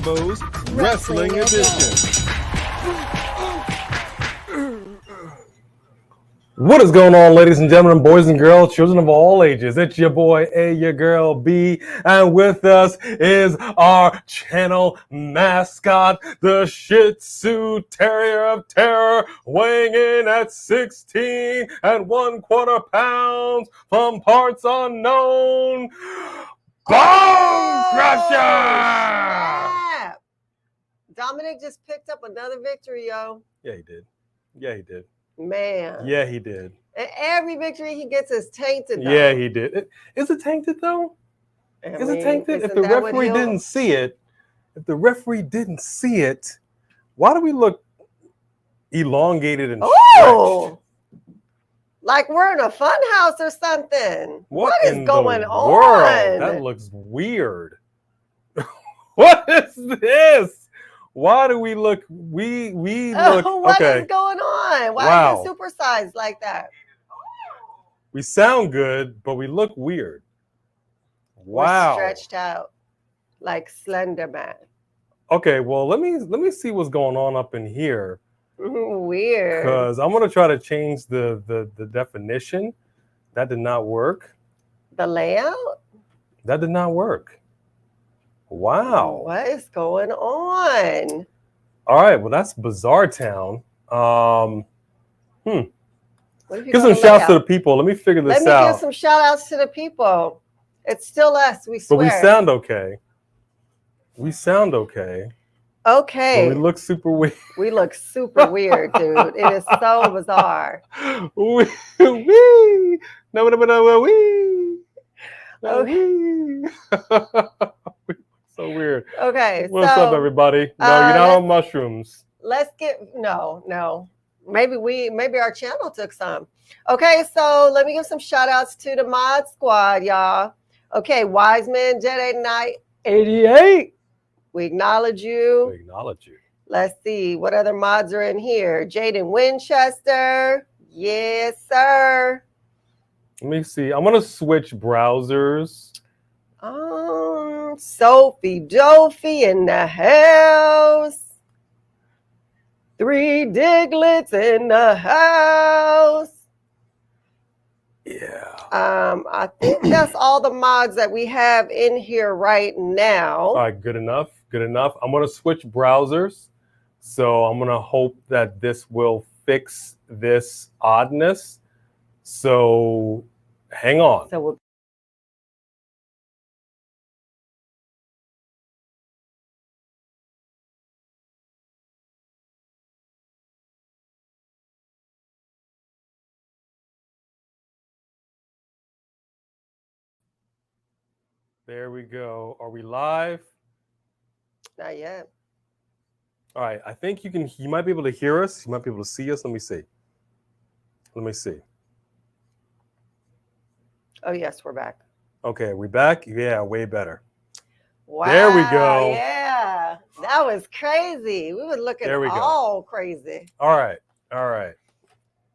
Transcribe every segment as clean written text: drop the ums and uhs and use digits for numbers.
Bravo's Wrestling Edition. What is going on, ladies and gentlemen, boys and girls, children of all ages? It's your boy A, your girl B, and with us is our channel mascot, the Shih Tzu Terrier of Terror, weighing in at 16 1/4 pounds from parts unknown, Bone Crusher! Snap. Dominic just picked up another victory, yo. Yeah, he did. Yeah, he did. Man. Yeah, he did. And every victory he gets is tainted, though. Yeah, he did. Is it tainted, though? Is it tainted? If the referee didn't see it, why do we look elongated and stretched? Like we're in a fun house or something. What is going on? World? That looks weird. What is this? Why do we look? We look. What is going on? Why are you supersized like that? We sound good, but we look weird. Wow. We're stretched out like Slender Man. Okay, well let me see what's going on up in here. Weird. Because I'm gonna try to change the definition. That did not work. The layout? That did not work. Wow. What is going on? All right, well that's Bizarre Town. Give some shouts to the people. Let me figure this out. Let me give some shout outs to the people. It's still us, we swear. But we sound okay. We sound okay. Okay. But we look super weird. We look super weird, dude. It is so bizarre. We so weird. Okay. What's up, everybody? No, you're not on mushrooms. Let's get no. Maybe our channel took some. Okay, so let me give some shout outs to the mod squad, y'all. Okay, Wiseman, Jedi Knight 88. We acknowledge you. We acknowledge you. Let's see what other mods are in here. Jaden Winchester. Yes, sir. Let me see. I'm gonna switch browsers. Sophie Dophy in the house. 3 Diglets in the house. Yeah. I think that's all the mods that we have in here right now. All right, good enough. Good enough. I'm gonna switch browsers. So I'm gonna hope that this will fix this oddness. So hang on. So There we go. Are we live? Not yet. All right. I think you might be able to hear us. You might be able to see us. Let me see. Oh, yes, we're back. Okay, we back? Yeah, way better. Wow. There we go. Yeah. That was crazy. We were looking all crazy. All right.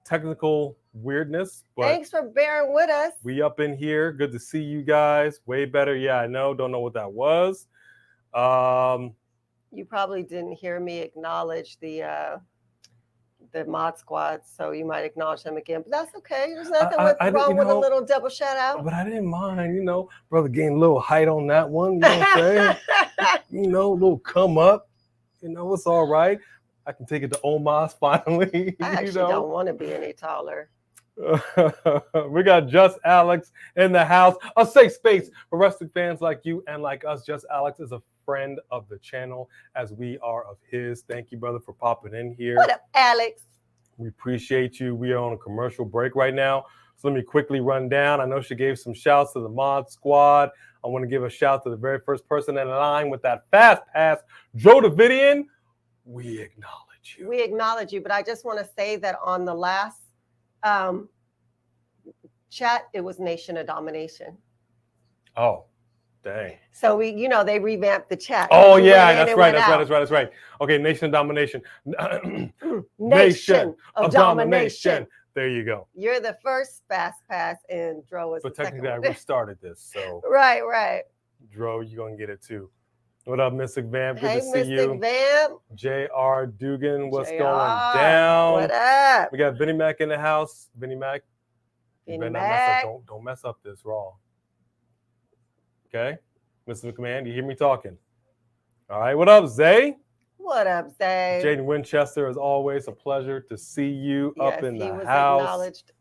Technical weirdness, but thanks for bearing with us. We up in here. Good to see you guys. Way better. Yeah, I know. Don't know what that was. You probably didn't hear me acknowledge the mod squad, so you might acknowledge them again. But that's okay. There's nothing wrong with a little double shout out. But I didn't mind, brother getting a little height on that one. You know what I'm saying? A little come up. It's all right. I can take it to Omas finally. I actually don't want to be any taller. We got Just Alex in the house. A safe space for wrestling fans like you and like us. Just Alex is a friend of the channel, as we are of his. Thank you, brother, for popping in here. What up, Alex? We appreciate you. We are on a commercial break right now. So let me quickly run down. I know she gave some shouts to the mod squad. I want to give a shout to the very first person in line with that fast pass, Joe Davidian. We acknowledge you. We acknowledge you, but I just want to say that on the last chat, it was Nation of Domination. Oh, dang. So they revamped the chat. Oh yeah, that's right. Okay, Nation of Domination. Nation of Domination. There you go. You're the first fast pass, and Dro was but the technically second I restarted this, so right. Dro, you're gonna get it too. What up, Mystic Vamp? Good Hey, to see you. Mystic Vamp. J.R. Dugan, what's JR, going down? What up? We got Vinnie Mac in the house. Vinnie Mac. You Vinnie better not mess Mac. up. Don't mess up this Raw. Okay? Mr. McMahon, you hear me talking? All right, what up, Zay? What up, Zay? Jaden Winchester, as always, a pleasure to see you up in the he was house. Acknowledged.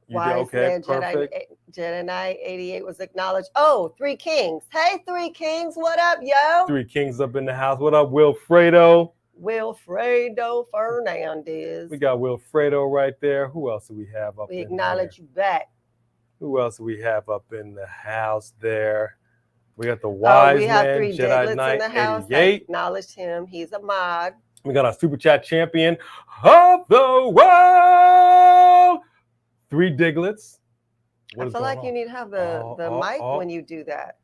You did okay, perfect. Jedi Knight 88 was acknowledged. Oh, Three Kings. Hey, Three Kings, what up, yo? Three Kings up in the house. What up, Wilfredo? Wilfredo Fernandez. We got Wilfredo right there. Who else do we have up in here? We acknowledge you back. Who else do we have up in the house there? We got the Wise we have Man, three Jedi Diglets in the house. 88. I acknowledged him. He's a mod. We got our Super Chat champion of the world, Three Diglets. I feel like you need to have the mic when you do that.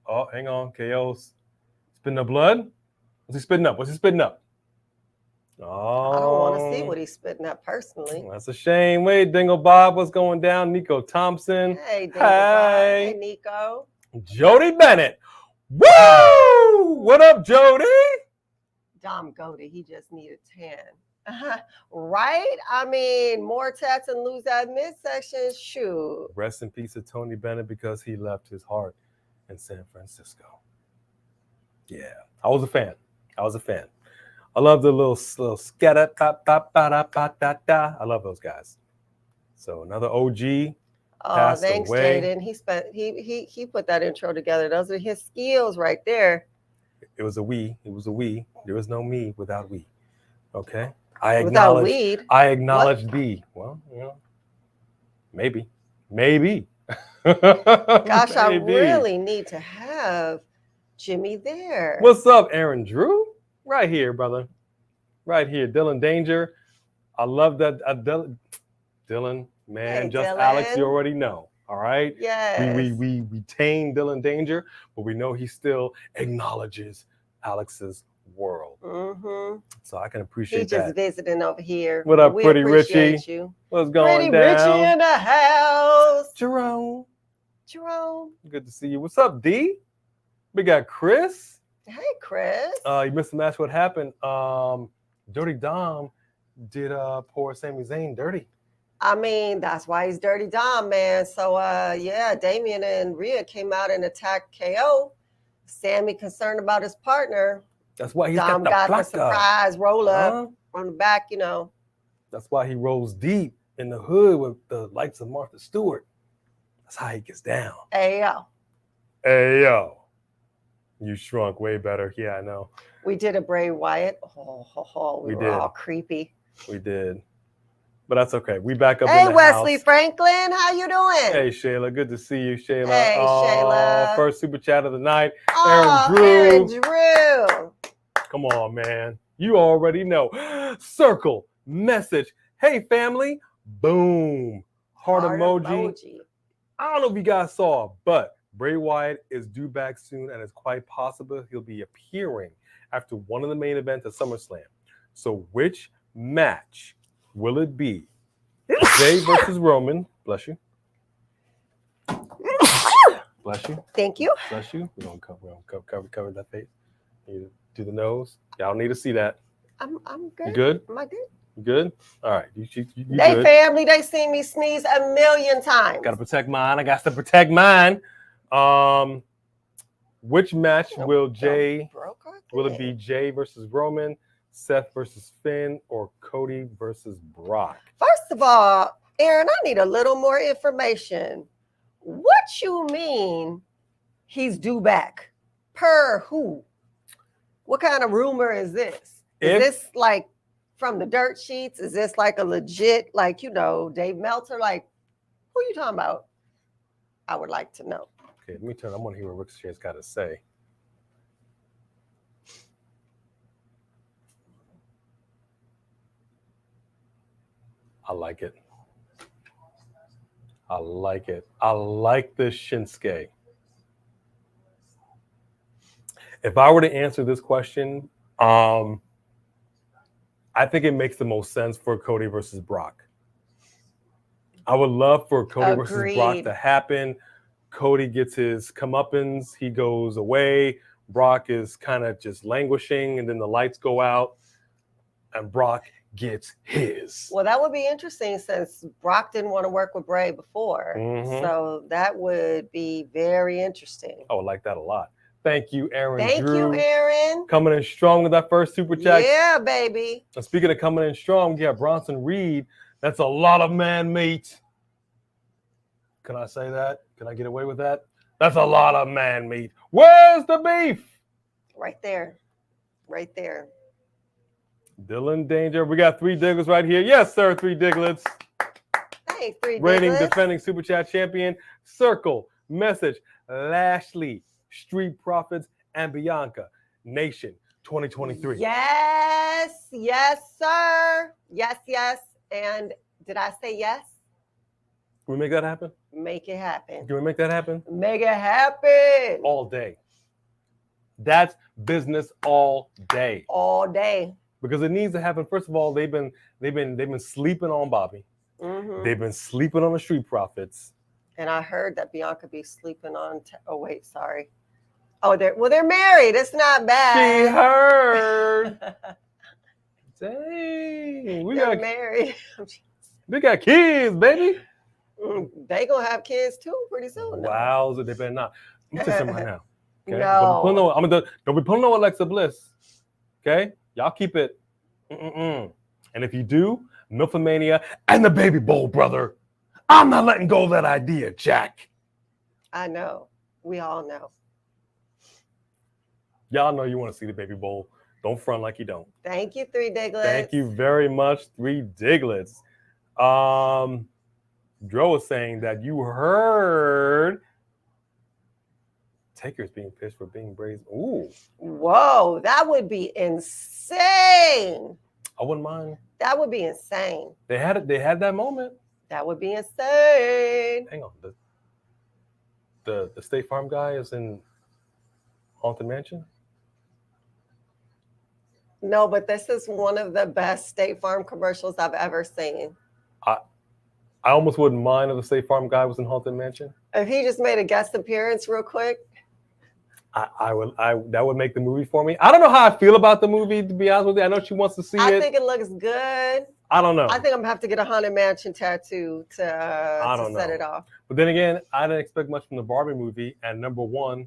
Oh, hang on. KO's spitting up blood. What's he spitting up? What's he spitting up? Oh, I don't want to see what he's spitting up personally. That's a shame. Wait, Dingle Bob, what's going down? Nico Thompson. Hey, Dingle Bob. Hey, Nico. Jody Bennett. Woo! What up, Jody? Dom Goldie, he just needed 10. Right? I mean, more tats and lose that midsection. Shoot. Rest in peace to Tony Bennett because he left his heart in San Francisco. Yeah, I was a fan. I love the little scatter. I love those guys. So another OG. Oh, thanks, Jaden. He put that intro together. Those are his skills right there. It was a we. There was no me without we. Okay. I acknowledge thee. Well, you know, maybe. Gosh, maybe. I really need to have Jimmy there. What's up, Aaron Drew? Right here, brother. Right here. Dylan Danger. I love that. Dylan, man, hey, just Dylan. Alex, you already know. All right. Yes. We retain Dylan Danger, but we know he still acknowledges Alex's world. Mm-hmm. So I can appreciate that. He's just visiting over here. What up, Pretty Richie? You. What's going Pretty down? Richie in the house. Jerome. Good to see you. What's up, D? We got Chris. Hey, Chris. You missed the match. What happened? Dirty Dom did poor Sami Zayn dirty. I mean, that's why he's Dirty Dom, man. So, yeah, Damian and Rhea came out and attacked KO. Sammy concerned about his partner. That's why he's Dom got the surprise roll up on the back, you know. That's why he rolls deep in the hood with the likes of Martha Stewart. That's how he gets down. Hey, yo. You shrunk way better. Yeah, I know. We did a Bray Wyatt. We were all creepy. We did. But that's okay. We back up in the Wesley house. Franklin, how you doing? Hey, Shayla. Good to see you, Shayla. Hey, Shayla. First super chat of the night. Aaron Drew. Come on, man. You already know. Circle. Message. Hey, family. Boom. Heart emoji. I don't know if you guys saw, but Bray Wyatt is due back soon, and it's quite possible he'll be appearing after one of the main events at SummerSlam. So which match will it be? Jay versus Roman. Bless you. Bless you. Thank you. Bless you. We're going to cover that face. You do the nose. Y'all need to see that. I'm good. You good? Am I good? You good? All right. You they good. Family, they seen me sneeze a million times. Got to protect mine. I got to protect mine. Which match will it be Jay versus Roman, Seth versus Finn, or Cody versus Brock? First of all, Aaron, I need a little more information. What you mean he's due back? Per who? What kind of rumor is this? Is this like from the dirt sheets? Is this like a legit, like, you know, Dave Meltzer? Like, who are you talking about? I would like to know. Okay, let me turn. I want to hear what Ricochet's got to say. I like it. I like this Shinsuke. If I were to answer this question, I think it makes the most sense for Cody versus Brock. I would love for Cody versus Brock to happen. Cody gets his comeuppance. He goes away. Brock is kind of just languishing, and then the lights go out, and Brock gets his. Well, that would be interesting since Brock didn't want to work with Bray before. So that would be very interesting. I would like that a lot. Thank you, Aaron. Thank Drew, you, Aaron. coming in strong with that first super chat. Yeah, baby. And speaking of coming in strong, yeah, Bronson Reed. That's a lot of man meat. Can I say that? Can I get away with that? That's a lot of man meat. Where's the beef? Right there. Right there. Dylan Danger. We got 3 Diglets right here. Yes, sir, 3 Diglets. Thanks, 3 Reigning Diglets. defending Super Chat champion. Circle, Message, Lashley, Street Profits, and Bianca. Nation 2023. Yes. Yes, sir. Yes, yes. And did I say yes? Can we make that happen? Make it happen. Can we make that happen? Make it happen. All day. That's business all day. All day. Because it needs to happen. First of all, they've been sleeping on Bobby. They've been sleeping on the Street Profits. And I heard that Bianca be sleeping on. Oh wait, sorry. Oh, they're married. It's not bad. She heard. Dang, we they're got married. They got kids, baby. They gonna have kids too pretty soon. Wow, so they better not. I'm gonna say something right now. Okay? No. Don't be pulling no Alexa Bliss. Okay, y'all keep it. And if you do, Milfomania and the Baby Bowl, brother. I'm not letting go of that idea, Jack. I know. We all know. Y'all know you want to see the Baby Bowl. Don't front like you don't. Thank you, 3 Diglets. Thank you very much, 3 Diglets. Dro was saying that you heard Taker's being pissed for being brazen. Ooh. Whoa, that would be insane. I wouldn't mind. That would be insane. They had that moment. That would be insane. Hang on. The State Farm guy is in Haunted Mansion? No, but this is one of the best State Farm commercials I've ever seen. I almost wouldn't mind if the State Farm guy was in Haunted Mansion. If he just made a guest appearance real quick. I would that would make the movie for me. I don't know how I feel about the movie, to be honest with you. I know she wants to see it. I think it looks good. I don't know. I think I'm gonna have to get a Haunted Mansion tattoo to set it off. But then again, I didn't expect much from the Barbie movie, and number one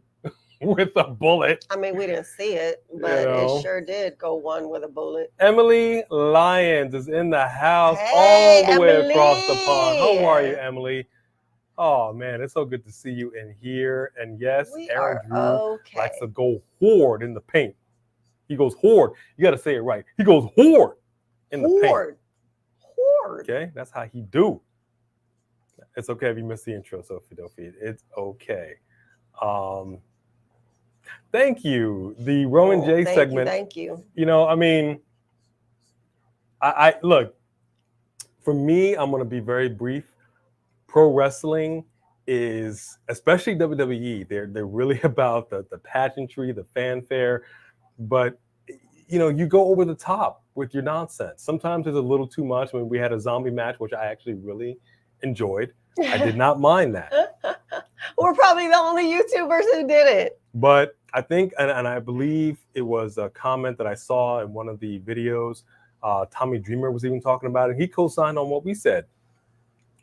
with a bullet. I mean, we didn't see it, but it sure did go one with a bullet. Emily Lyons is in the house Hey, all the way Emily. across the pond. How are you, Emily? Oh man, it's so good to see you in here. And yes, Aaron Drew likes to go horde in the paint. He goes horde. You got to say it right. He goes horde in the paint. Horde. Okay, that's how he do. It's okay if you missed the intro, Sophie. It's okay. Thank you. The Roman J segment. Thank you. You know, I mean, I look, for me, I'm going to be very brief. Pro wrestling is, especially WWE, they're really about the pageantry, the fanfare, but you know, you go over the top with your nonsense. Sometimes it's a little too much. When we had a zombie match, which I actually really enjoyed, I did not mind that. We're probably the only YouTubers who did it. But I think, and I believe it was a comment that I saw in one of the videos. Tommy Dreamer was even talking about it. He co-signed on what we said.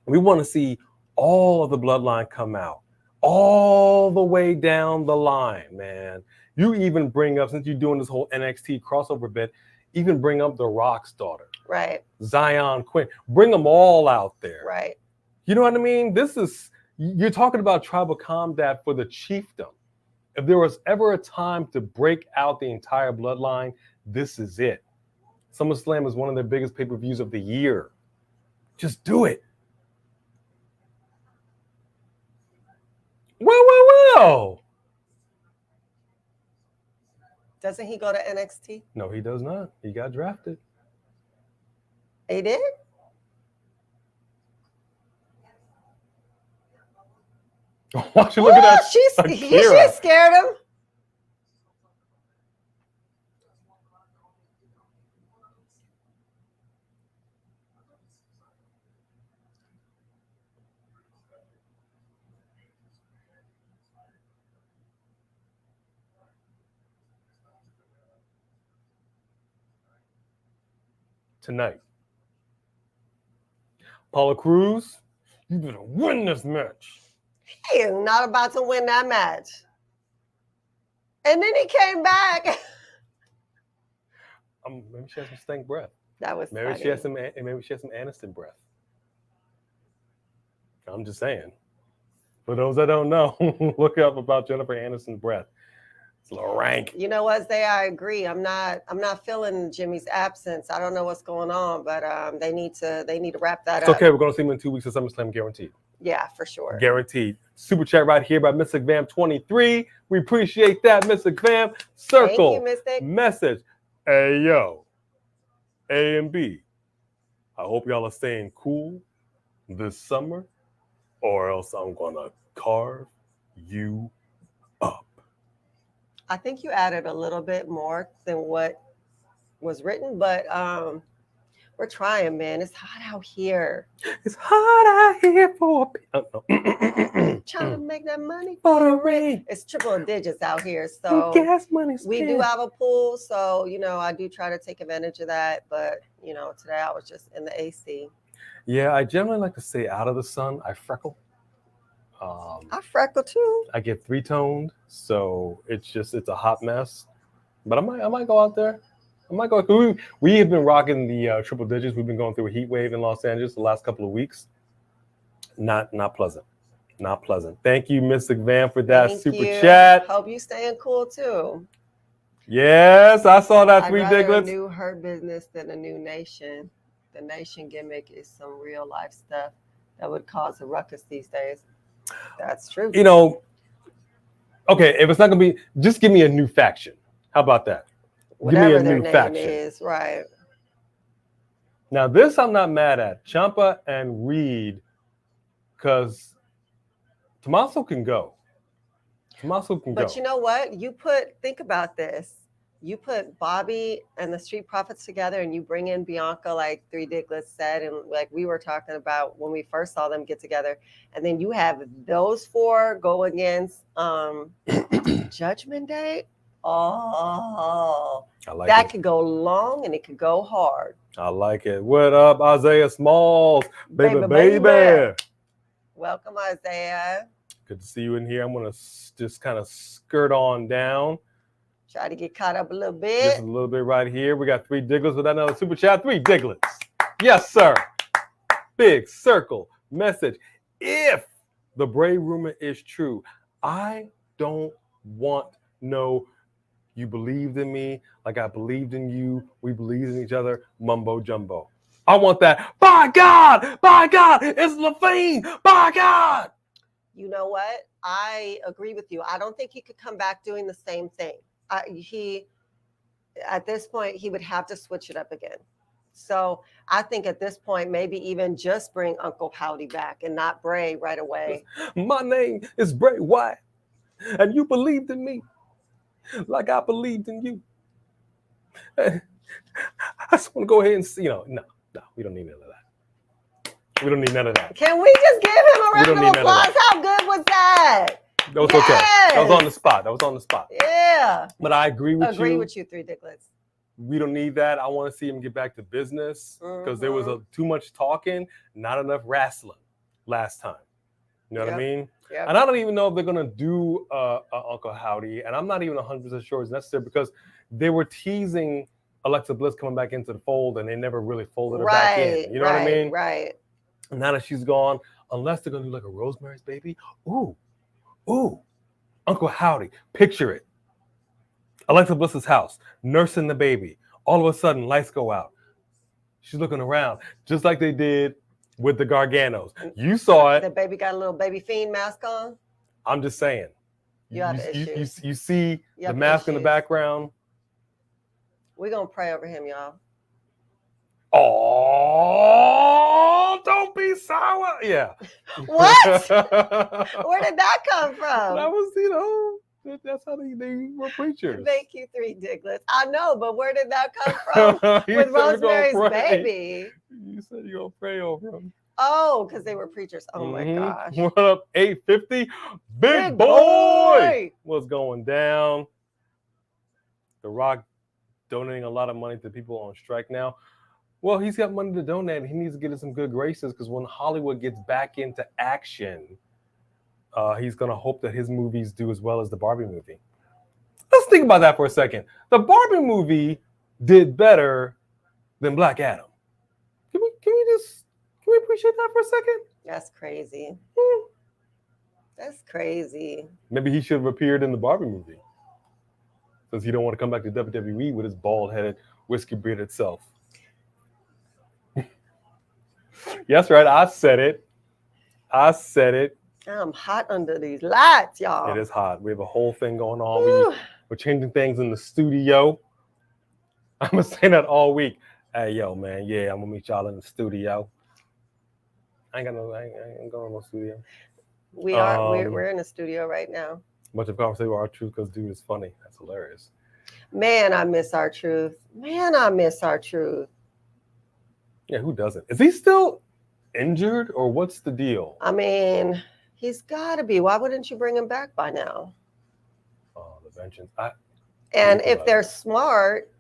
We want to see all of the bloodline come out, all the way down the line, man. You even bring up, since you're doing this whole NXT crossover bit, even bring up The Rock's daughter. Right. Zion Quinn. Bring them all out there. Right. You know what I mean? You're talking about tribal combat for the chiefdom. If there was ever a time to break out the entire bloodline, this is it. SummerSlam is one of their biggest pay-per-views of the year. Just do it. Well. Doesn't he go to NXT? No, he does not. He got drafted. He did? Why you look at that? She scared him. tonight. Paula Cruz, you better win this match. He is not about to win that match. And then he came back. Maybe she has some stank breath. That was maybe funny. she has some Aniston breath. I'm just saying. For those that don't know, look up about Jennifer Aniston's breath. It's a little rank. You know what, Zay? I agree. I'm not feeling Jimmy's absence. I don't know what's going on, but they need to wrap that up. It's okay. We're going to see him in 2 weeks at SummerSlam, guaranteed. Yeah, for sure. Guaranteed. Super chat right here by Mystic Vam 23. We appreciate that, Mystic Vam. Circle. Thank you, Mystic. Message. Hey, yo. A and B. I hope y'all are staying cool this summer, or else I'm going to carve you up. I think you added a little bit more than what was written, but we're trying, man. It's hot out here. It's hot out here for Trying to make that money for the rain. It's triple digits out here, so gas money. We do have a pool, so I do try to take advantage of that. But today I was just in the AC. Yeah, I generally like to stay out of the sun. I freckle. I freckle too. I get 3-toned, so it's a hot mess. But I might go out there. I might go. We have been rocking the triple digits. We've been going through a heat wave in Los Angeles the last couple of weeks. Not pleasant. Not pleasant. Thank you, Mystic Van, for that super chat. Hope you staying cool too. Yes, I saw that. Three I'd rather Diglets. A new Hurt Business than a new Nation. The Nation gimmick is some real life stuff that would cause a ruckus these days. That's true. Okay, if it's not going to be, just give me a new faction. How about that? Whatever give me a new their name faction. is, right. Now, this I'm not mad at. Ciampa and Reed, because Tommaso can go. But you know what? Think about this. You put Bobby and the Street Profits together and you bring in Bianca, like Three Diglets said, and like we were talking about when we first saw them get together. And then you have those four go against Judgment Day. Oh, I like that it. could go long and it could go hard. I like it. What up, Isaiah Smalls? Baby. Welcome, Isaiah. Good to see you in here. I'm going to just kind of skirt on down. Try to get caught up a little bit. Just a little bit right here. We got Three Diglets with another super chat. Three Diglets. Yes, sir. Big circle message. If the Bray rumor is true, I don't want no you believed in me like I believed in you. We believed in each other. Mumbo jumbo. I want that. By God, it's LaFiend. By God. You know what? I agree with you. I don't think he could come back doing the same thing. At this point, he would have to switch it up again. So I think at this point, maybe even just bring Uncle Howdy back and not Bray right away. My name is Bray Wyatt, and you believed in me like I believed in you. I just want to go ahead and see, no, we don't need none of that. We don't need none of that. Can we just give him a round of applause? How good was that? That was okay. That was on the spot. Yeah. But I agree with you. Agree with you, Three Diglets. We don't need that. I want to see him get back to business because there was too much talking, not enough wrestling last time. You know what I mean? Yep. And I don't even know if they're going to do Uncle Howdy. And I'm not even 100% sure it's necessary because they were teasing Alexa Bliss coming back into the fold and they never really folded her back in. You know what I mean? Right. And now that she's gone, unless they're going to do like a Rosemary's Baby. Ooh, Uncle Howdy. Picture it. Alexa Bliss's house, nursing the baby. All of a sudden, lights go out. She's looking around, just like they did with the Garganos. You saw it. The baby got a little baby fiend mask on. I'm just saying. You see the mask in the background. We're going to pray over him, y'all. Oh, don't be sour. Yeah. What? Where did that come from? That was, that's how they were preachers. Thank you, Three Diglets. I know, but where did that come from? With Rosemary's Baby. You said you're going to pray over them. Oh, because they were preachers. Oh, my gosh. What up, 850? Big boy! What's going down? The Rock donating a lot of money to people on strike now. Well, he's got money to donate, and he needs to get in some good graces because when Hollywood gets back into action, he's going to hope that his movies do as well as the Barbie movie. Let's think about that for a second. The Barbie movie did better than Black Adam. Can we appreciate that for a second? That's crazy. That's crazy. Maybe he should have appeared in the Barbie movie, since he don't want to come back to WWE with his bald-headed, whiskey-bearded self. Yes, right. I said it. I'm hot under these lights, y'all. It is hot. We have a whole thing going on. We're changing things in the studio. I'm going to say that all week. Hey, yo, man. Yeah, I'm going to meet y'all in the studio. I ain't going to no studio. We're in the studio right now. Much of conversation with R-Truth because dude is funny. That's hilarious. Man, I miss R-Truth. Yeah, who doesn't? Is he still injured or what's the deal? I mean, he's got to be. Why wouldn't you bring him back by now? Oh, the vengeance. And if they're smart,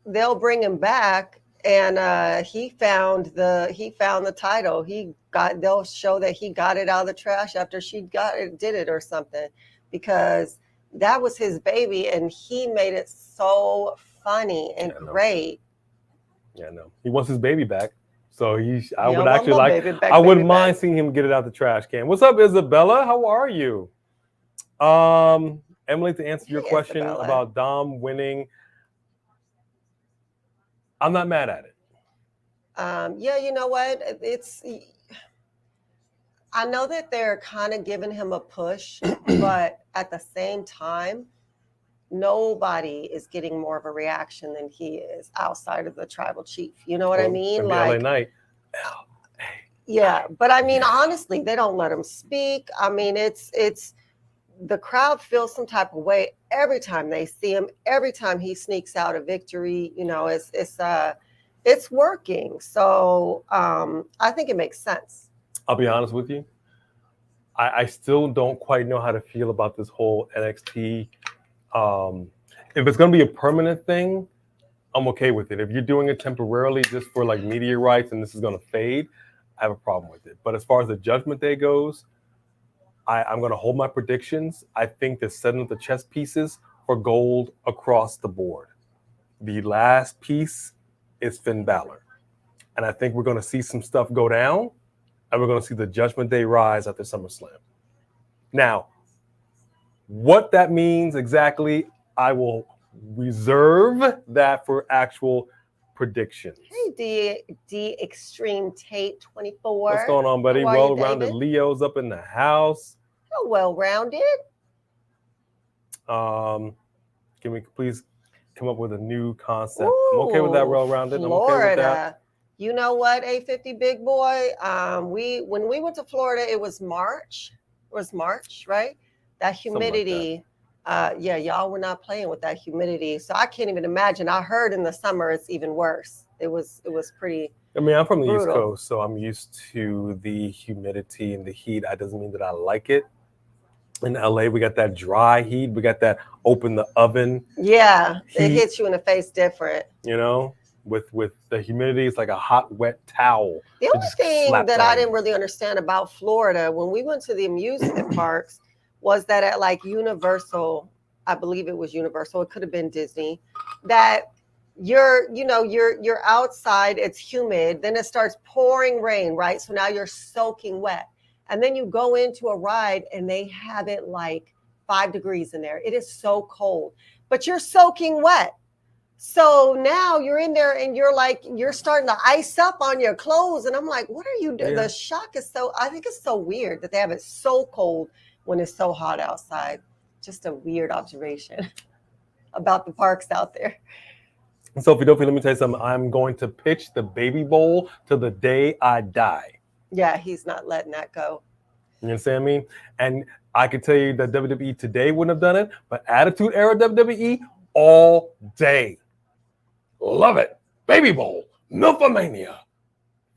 they'll bring him back. And he found the title. They'll show that he got it out of the trash after she did it or something, because that was his baby and he made it so funny and great. Yeah, no. He wants his baby back. So I wouldn't mind seeing him get it out the trash can. What's up, Isabella? How are you? Emily, to answer your question about Dom winning, I'm not mad at it. Yeah, you know what? I know that they're kind of giving him a push, but at the same time, nobody is getting more of a reaction than he is outside of the tribal chief. You know what I mean? Like LA Knight. Yeah, but I mean, honestly, they don't let him speak. I mean, it's the crowd feels some type of way every time they see him. Every time he sneaks out a victory, you know, it's working. So I think it makes sense. I'll be honest with you. I still don't quite know how to feel about this whole NXT. If it's going to be a permanent thing, I'm okay with it. If you're doing it temporarily just for like media rights and this is going to fade, I have a problem with it. But as far as the Judgment Day goes, I'm going to hold my predictions. I think they're setting up the chess pieces for gold across the board. The last piece is Finn Balor. And I think we're going to see some stuff go down, and we're going to see the Judgment Day rise after SummerSlam. Now, what that means exactly, I will reserve that for actual predictions. Hey, D Extreme Tate 24. What's going on, buddy? Well-rounded Leo's up in the house. Oh, well-rounded. Can we please come up with a new concept? I'm okay with that. Well-rounded. Florida. I'm okay with that. You know what, A50 Big Boy? When we went to Florida, it was March. It was March, right? That humidity. Like that. Yeah, y'all were not playing with that humidity. So I can't even imagine. I heard in the summer it's even worse. It was pretty. I mean, I'm from the East Coast, so I'm used to the humidity and the heat. That doesn't mean that I like it. In LA, we got that dry heat. We got that open the oven. Yeah, heat. It hits you in the face different. You know, with the humidity, it's like a hot, wet towel. The only thing that I didn't really understand about Florida when we went to the amusement parks was that at like Universal, I believe it was Universal, it could have been Disney, that you're outside, it's humid, then it starts pouring rain, right? So now you're soaking wet. And then you go into a ride and they have it like 5 degrees in there. It is so cold, but you're soaking wet. So now you're in there and you're starting to ice up on your clothes. And I'm like, what are you doing? Yeah. The shock is I think it's so weird that they have it so cold when it's so hot outside. Just a weird observation about the parks out there. Sophie Dopey, let me tell you something. I'm going to pitch the Baby Bowl to the day I die. Yeah, he's not letting that go. You understand me? And I can tell you that WWE today wouldn't have done it, but Attitude Era WWE all day. Love it. Baby Bowl, Milfomania.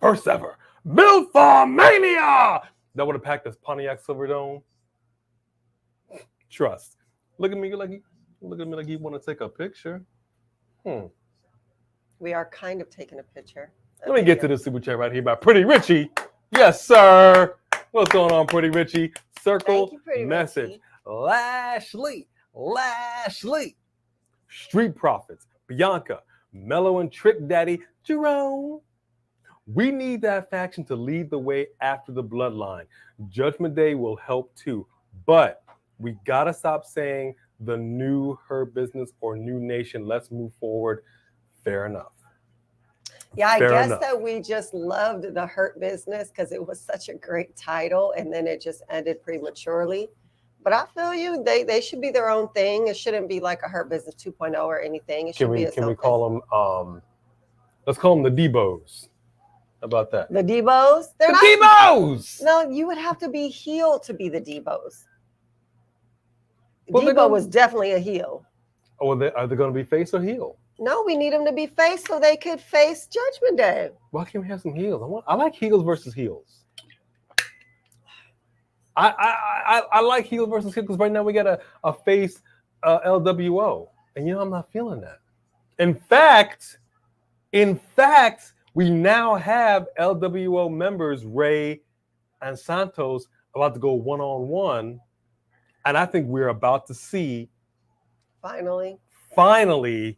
First ever. Milfomania! That would have packed this Pontiac Silverdome. Trust. Look at me like you want to take a picture. We are kind of taking a picture. Let me get to the super chat right here by Pretty Richie. Yes, sir. What's going on, Pretty Richie? Circle Thank you, Pretty message. Richie. Lashley. Street Profits. Bianca. Mellow and Trick Daddy. Jerome. We need that faction to lead the way after the bloodline. Judgment Day will help too. But we got to stop saying the new Hurt Business or New Nation. Let's move forward. Fair enough. Yeah, I Fair guess enough. that we just loved the Hurt Business because it was such a great title, and then it just ended prematurely. But I feel you; they should be their own thing. It shouldn't be like a Hurt Business 2.0 or anything. It should be its Can we own call them? Let's call them the Debos. How about that? thing. The Debos? They're The not. Debos. No, you would have to be heel to be the Debos. Well, Debo was definitely a heel. Oh, are they going to be face or heel? No, we need them to be face so they could face Judgment Day. Why can't we have some heels? I like heels versus heels. I like heels versus heels because right now we got a face LWO, and I'm not feeling that. In fact, we now have LWO members Ray and Santos about to go one-on-one, and I think we're about to see Finally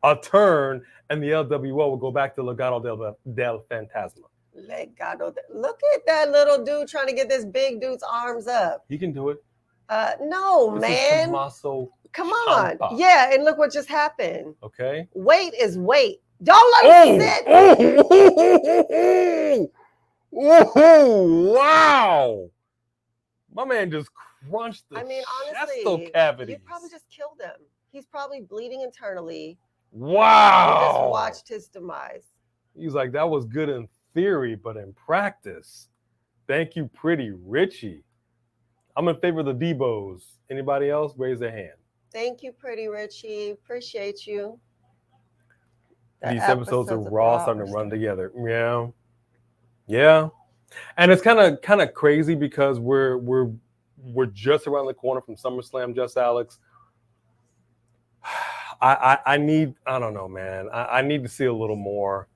a turn, and the LWO will go back to Legado del Fantasma. Look at that little dude trying to get this big dude's arms up. He can do it. No, This man. is Tommaso Come on. Ciampa. Yeah, and look what just happened. Okay. Weight is weight. Don't let him sit. Oh, wow. My man just crunched the Honestly, cavities. you probably just killed him. He's probably bleeding internally. Wow. You just watched his demise. He's like, that was good in theory, but in practice. Thank you, Pretty Richie. I'm in favor of the Debos. Anybody else? Raise their hand. Thank you, Pretty Richie. Appreciate you. These episodes of Raw starting to run together. Yeah. And it's kind of crazy because we're just around the corner from SummerSlam, just Alex. I don't know, man. I need to see a little more.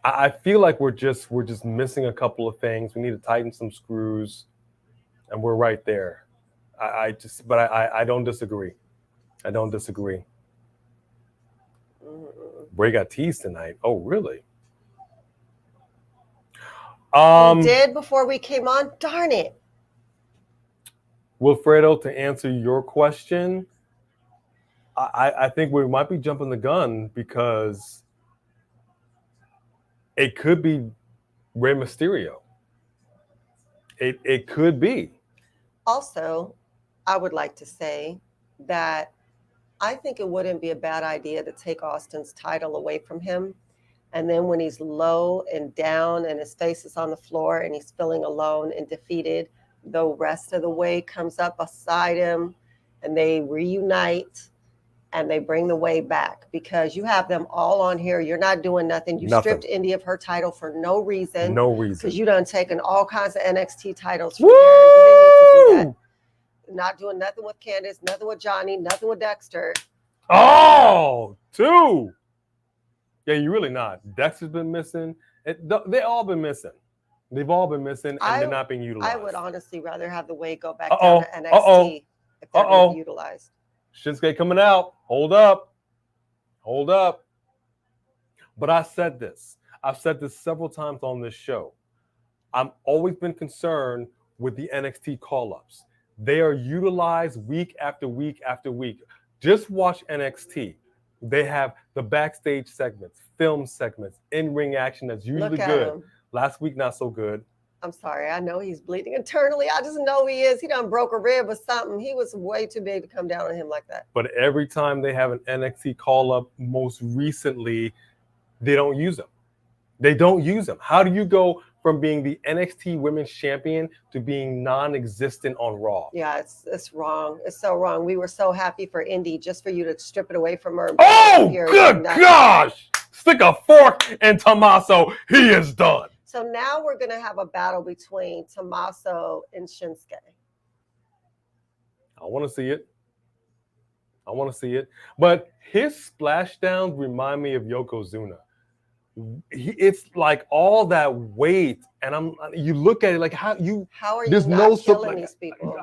I feel like we're just missing a couple of things. We need to tighten some screws, and we're right there. I don't disagree. Bray got teased tonight. Oh, really? We did before we came on. Darn it. Wilfredo, to answer your question, I think we might be jumping the gun because it could be Rey Mysterio. It could be. Also, I would like to say that I think it wouldn't be a bad idea to take Austin's title away from him. And then when he's low and down and his face is on the floor and he's feeling alone and defeated, the rest of the way comes up beside him and they reunite and they bring the way back because you have them all on here. You're not doing nothing. You stripped Indy of her title for no reason. Because you done taken all kinds of NXT titles from her. You didn't need to do that. Not doing nothing with Candice, nothing with Johnny, nothing with Dexter. Oh, two. Yeah, you're really not. Dexter's been missing. They all been missing. They've all been missing, and they're not being utilized. I would honestly rather have the way go back down to NXT if they're being utilized. Shinsuke coming out. Hold up. But I said this. I've said this several times on this show. I've always been concerned with the NXT call-ups. They are utilized week after week after week. Just watch NXT. They have the backstage segments, film segments, in-ring action that's usually good. Last week, not so good. I'm sorry. I know he's bleeding internally. I just know he is. He done broke a rib or something. He was way too big to come down on him like that. But every time they have an NXT call-up, most recently, they don't use them. How do you go from being the NXT Women's Champion to being non-existent on Raw? Yeah, it's wrong. It's so wrong. We were so happy for Indy just for you to strip it away from her. Oh, good gosh! Stick a fork in Tommaso. He is done. So now we're going to have a battle between Tommaso and Shinsuke. I want to see it. I want to see it. But his splashdowns remind me of Yokozuna. It's like all that weight, and you look at it like how are you there's not killing these people?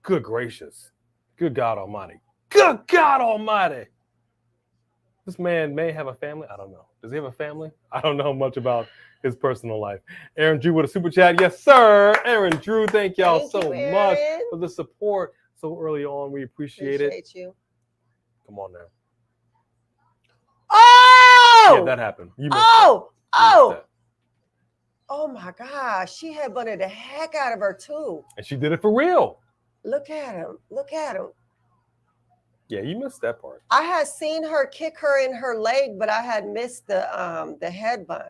Good gracious. Good God Almighty. Good God Almighty. This man may have a family. I don't know. Does he have a family? I don't know much about his personal life. Aaron Drew with a super chat. Yes, sir. Aaron Drew, thank y'all so much for the support so early on. We appreciate it. You. Come on now. Oh! Yeah, that happened. You missed that. Oh my gosh. She had bunted the heck out of her too. And she did it for real. Look at him. Look at him. Yeah, you missed that part. I had seen her kick her in her leg, but I had missed the headbutt.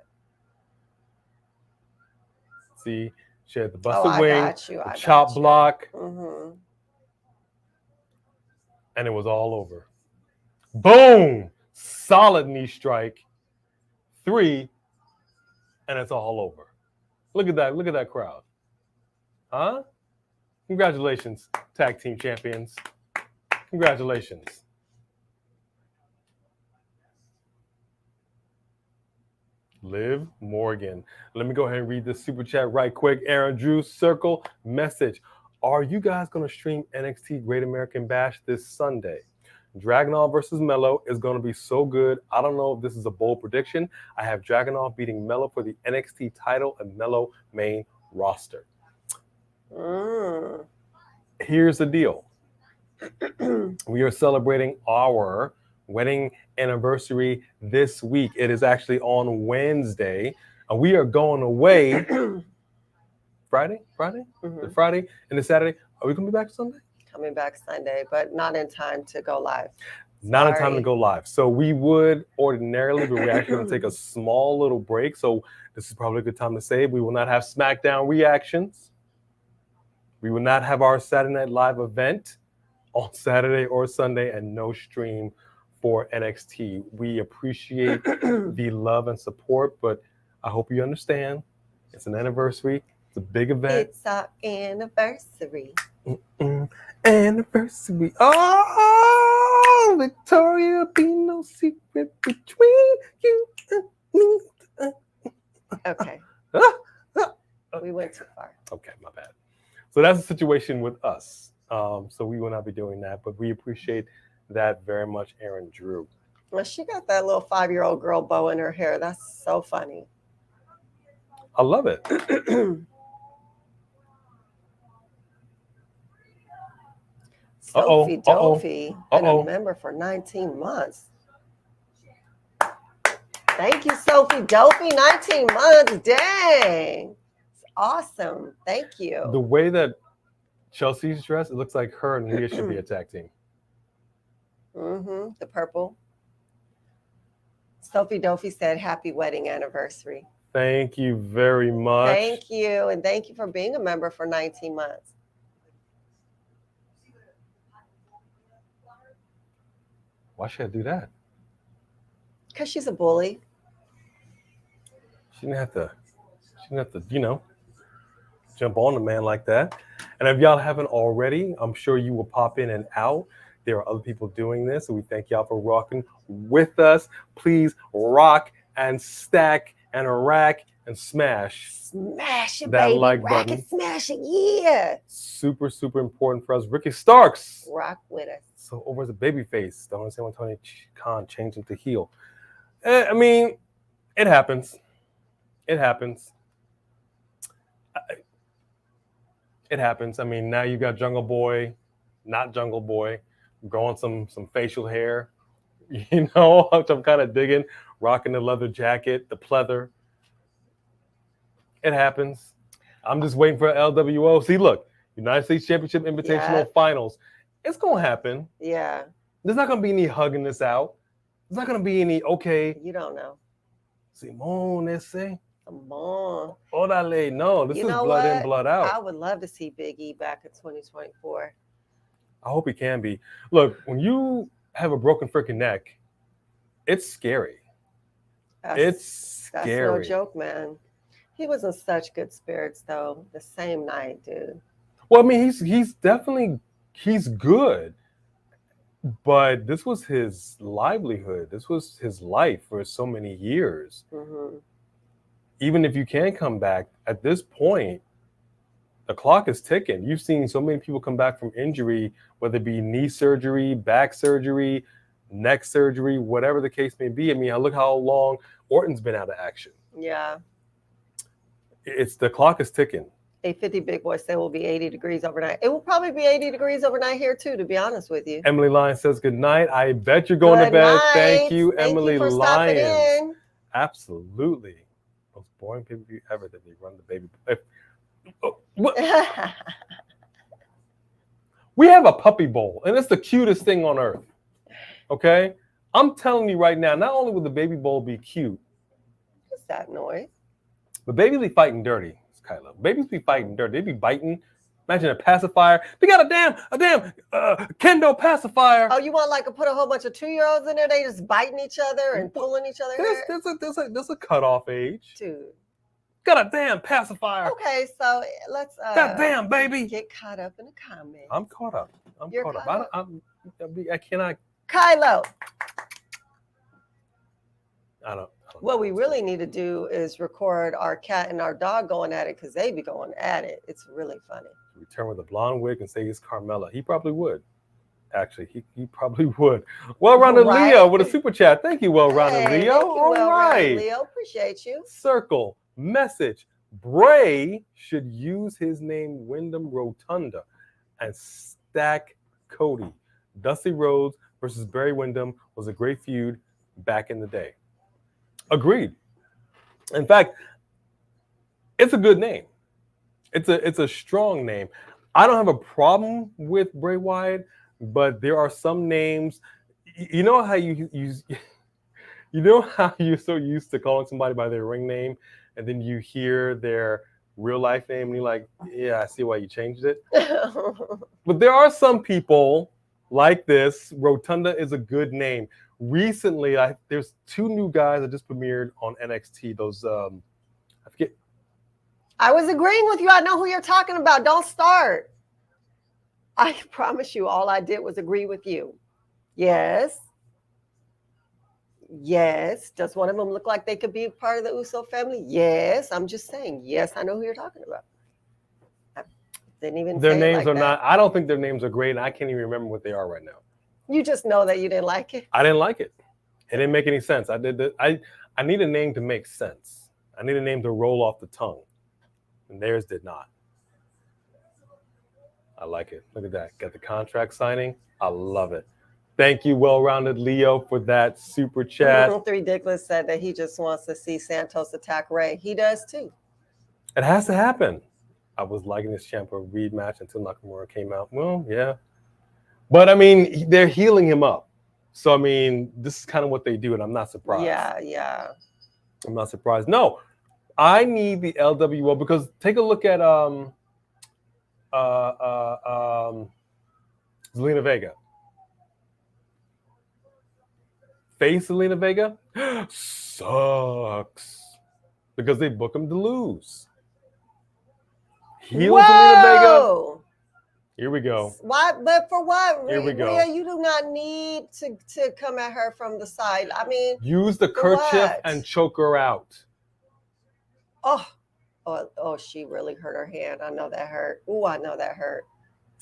See, she had the busted wing, the chop block, and it was all over. Boom! Solid knee strike. 3, and it's all over. Look at that. Look at that crowd. Huh? Congratulations, tag team champions. Congratulations. Liv Morgan. Let me go ahead and read this super chat right quick. Aaron Drew, circle message. Are you guys going to stream NXT Great American Bash this Sunday? Dragunov versus Melo is going to be so good. I don't know if this is a bold prediction. I have Dragunov beating Melo for the NXT title and Melo main roster. Here's the deal. We are celebrating our wedding anniversary this week. It is actually on Wednesday. We are going away Friday? The Friday and the Saturday. Are we going to be back Sunday? Coming back Sunday, but not in time to go live. Not in time to go live. So we would ordinarily, but we're actually going to take a small little break. So this is probably a good time to say we will not have SmackDown reactions. We will not have our Saturday Night Live event on Saturday or Sunday, and no stream for NXT. We appreciate the love and support, but I hope you understand. It's an anniversary. It's a big event. It's our anniversary. Anniversary. Oh, Victoria, be no secret between you and me. Okay. We went too far. Okay, my bad. So that's the situation with us. So we will not be doing that, but we appreciate that very much, Aaron Drew. Well, she got that little 5-year-old girl bow in her hair. That's so funny. I love it. Sophie Dovey been a member for 19 months. Thank you, Sophie Dovey. 19 months. Dang. It's awesome. Thank you. The way that Chelsea's dressed, it looks like her and Leah should be a tag team. The purple. Sophie Dovey said, happy wedding anniversary. Thank you very much. Thank you. And thank you for being a member for 19 months. Why should I do that? Because she's a bully. She didn't have to, jump on a man like that. And if y'all haven't already, I'm sure you will pop in and out. There are other people doing this, so we thank y'all for rocking with us. Please rock and stack and rack and smash. Smash it, that baby. like Rack button. And smash it, yeah. Super, super important for us. Ricky Starks. Rock with us. So over as a babyface. Don't understand when Tony Khan changed him to heel. I mean, it happens. It happens. It happens. I mean, now you got Jungle Boy, not Jungle Boy, growing some facial hair, which I'm kind of digging, rocking the leather jacket, the pleather. It happens. I'm just waiting for LWO. See, look, United States Championship Invitational Finals. It's going to happen. Yeah. There's not going to be any hugging this out. There's not going to be any, okay. You don't know. Simone, ese. Come on. Orale. No, this is blood in, blood out. I would love to see Big E back in 2024. I hope he can be. Look, when you have a broken freaking neck, it's scary. It's scary. That's no joke, man. He was in such good spirits, though, the same night, dude. Well, I mean, he's definitely, he's good. But this was his livelihood. This was his life for so many years. Mm-hmm. Even if you can come back, at this point, the clock is ticking. You've seen so many people come back from injury, whether it be knee surgery, back surgery, neck surgery, whatever the case may be. I mean, look how long Orton's been out of action. Yeah. It's the clock is ticking. 850 Big Boy said it will be 80 degrees overnight. It will probably be 80 degrees overnight here too, to be honest with you. Emily Lyons says good night. I bet you're going to bed. Thank you, Emily Lyons. Absolutely. Most boring pay-per-view ever that they run the baby. We have a puppy bowl, and it's the cutest thing on earth. Okay? I'm telling you right now, not only will the baby bowl be cute. What's that noise? But babies be fighting dirty, Kyla. Babies be fighting dirty. They be biting. Imagine a pacifier. They got a damn kendo pacifier. Oh, you want like to put a whole bunch of 2-year-olds in there? They just biting each other and pulling each other. There's a cutoff age. Dude. Got a damn pacifier. Okay, so let's that damn baby. Get caught up in the comments. I'm caught up. You're caught up. I cannot. Kylo. I don't. What we really need to do is record our cat and our dog going at it because they be going at it. It's really funny. Return with a blonde wig and say he's Carmella. He probably would. Actually, he probably would. Well-rounded Leo with a super chat. Thank you, well-rounded Leo. All right. Leo, appreciate you. Circle message. Bray should use his name Wyndham Rotunda and stack Cody. Dusty Rhodes versus Barry Windham was a great feud back in the day. Agreed. In fact, it's a good name. It's a strong name. I don't have a problem with Bray Wyatt, but there are some names. You know how you how you're so used to calling somebody by their ring name, and then you hear their real life name, and you're like, yeah, I see why you changed it. But there are some people like this. Rotunda is a good name. Recently, there's 2 new guys that just premiered on NXT. Those I forget. I was agreeing with you. I know who you're talking about. Don't start. I promise you, all I did was agree with you. Yes. Yes. Does one of them look like they could be part of the Uso family? Yes. I'm just saying. Yes, I know who you're talking about. I didn't even. Their say names like are that. not. I don't think their names are great, and I can't even remember what they are right now. You just know that you didn't like it. I didn't like it. It didn't make any sense. I need a name to make sense. I need a name to roll off the tongue. And theirs did not. I like it. Look at that. Got the contract signing. I love it. Thank you, well-rounded Leo, for that super chat. Ridiculous said that he just wants to see Santos attack Ray. He does too. It has to happen. I was liking this Ciampa Reed match until Nakamura came out. Well, yeah. But, I mean, they're healing him up. So, I mean, this is kind of what they do, and I'm not surprised. Yeah. I'm not surprised. No, I need the LWO because take a look at Zelina Vega. Face Zelina Vega sucks because they book him to lose. Heel Zelina Vega. Here we go. Why? But for what? Here we go. Rhea, you do not need to come at her from the side. I mean, use the kerchief and choke her out. Oh, she really hurt her hand. I know that hurt. Ooh, I know that hurt.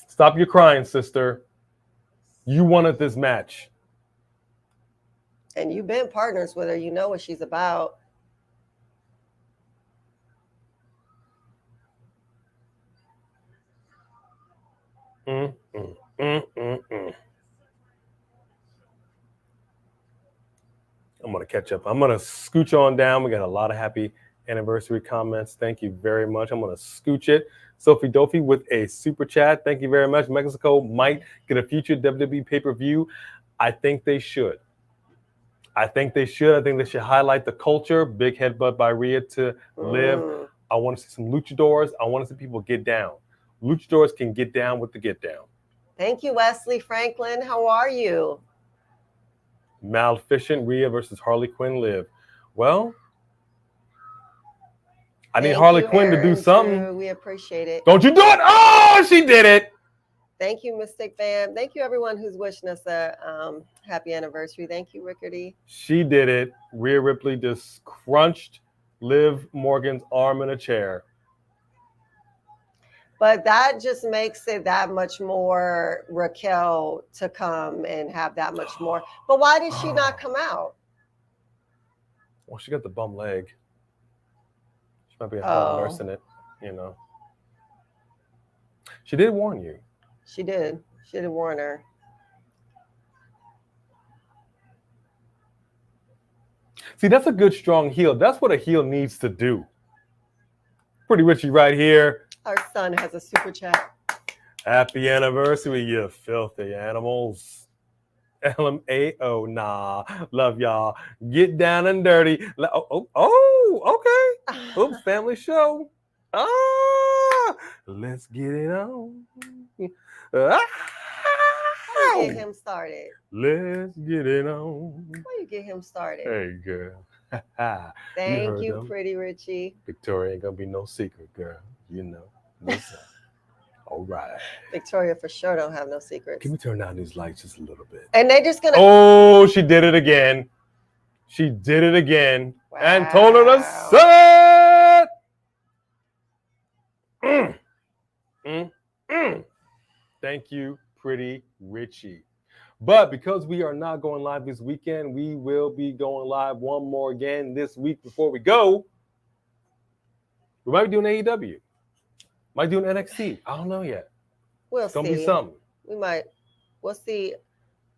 Stop your crying, sister. You wanted this match. And you've been partners with her. You know what she's about. I'm going to catch up. I'm going to scooch on down. We got a lot of happy anniversary comments. Thank you very much. I'm going to scooch it. Sophie Dofi with a super chat. Thank you very much. Mexico might get a future WWE pay-per-view. I think they should. I think they should highlight the culture. Big headbutt by Rhea to Liv. I want to see some luchadors. I want to see people get down. Luchadors can get down with the get down. Thank you, Wesley Franklin. How are you? Maleficent Rhea versus Harley Quinn Liv. Well, I need Harley Quinn to do something. We appreciate it. Don't you do it. Oh, she did it. Thank you, Mystic Fam. Thank you, everyone who's wishing us a happy anniversary. Thank you, Rickardy. She did it. Rhea Ripley just crunched Liv Morgan's arm in a chair. But that just makes it that much more Raquel to come and have that much more. But why did she not come out? Well, she got the bum leg. She might be at home nursing it, you know. She did warn you. She did. She did warn her. See, that's a good, strong heel. That's what a heel needs to do. Pretty Richie right here. Our son has a super chat. Happy anniversary, you filthy animals. LMAO, nah. Love y'all. Get down and dirty. Okay. Oops, family show. Let's get it on. Get him started. Let's get it on. Why you get him started? Hey, girl. Thank you, Pretty Richie. Victoria ain't gonna be no secret, girl. You know. Listen. All right. Victoria for sure don't have no secrets. Can we turn down these lights just a little bit? And they just gonna. Oh, she did it again. She did it again. Wow. And told her to set. Thank you, Pretty Richie. But because we are not going live this weekend, we will be going live one more again this week before we go. We might be doing AEW. Might do an NXT. I don't know yet. We'll it's gonna see. Be something. We might. We'll see.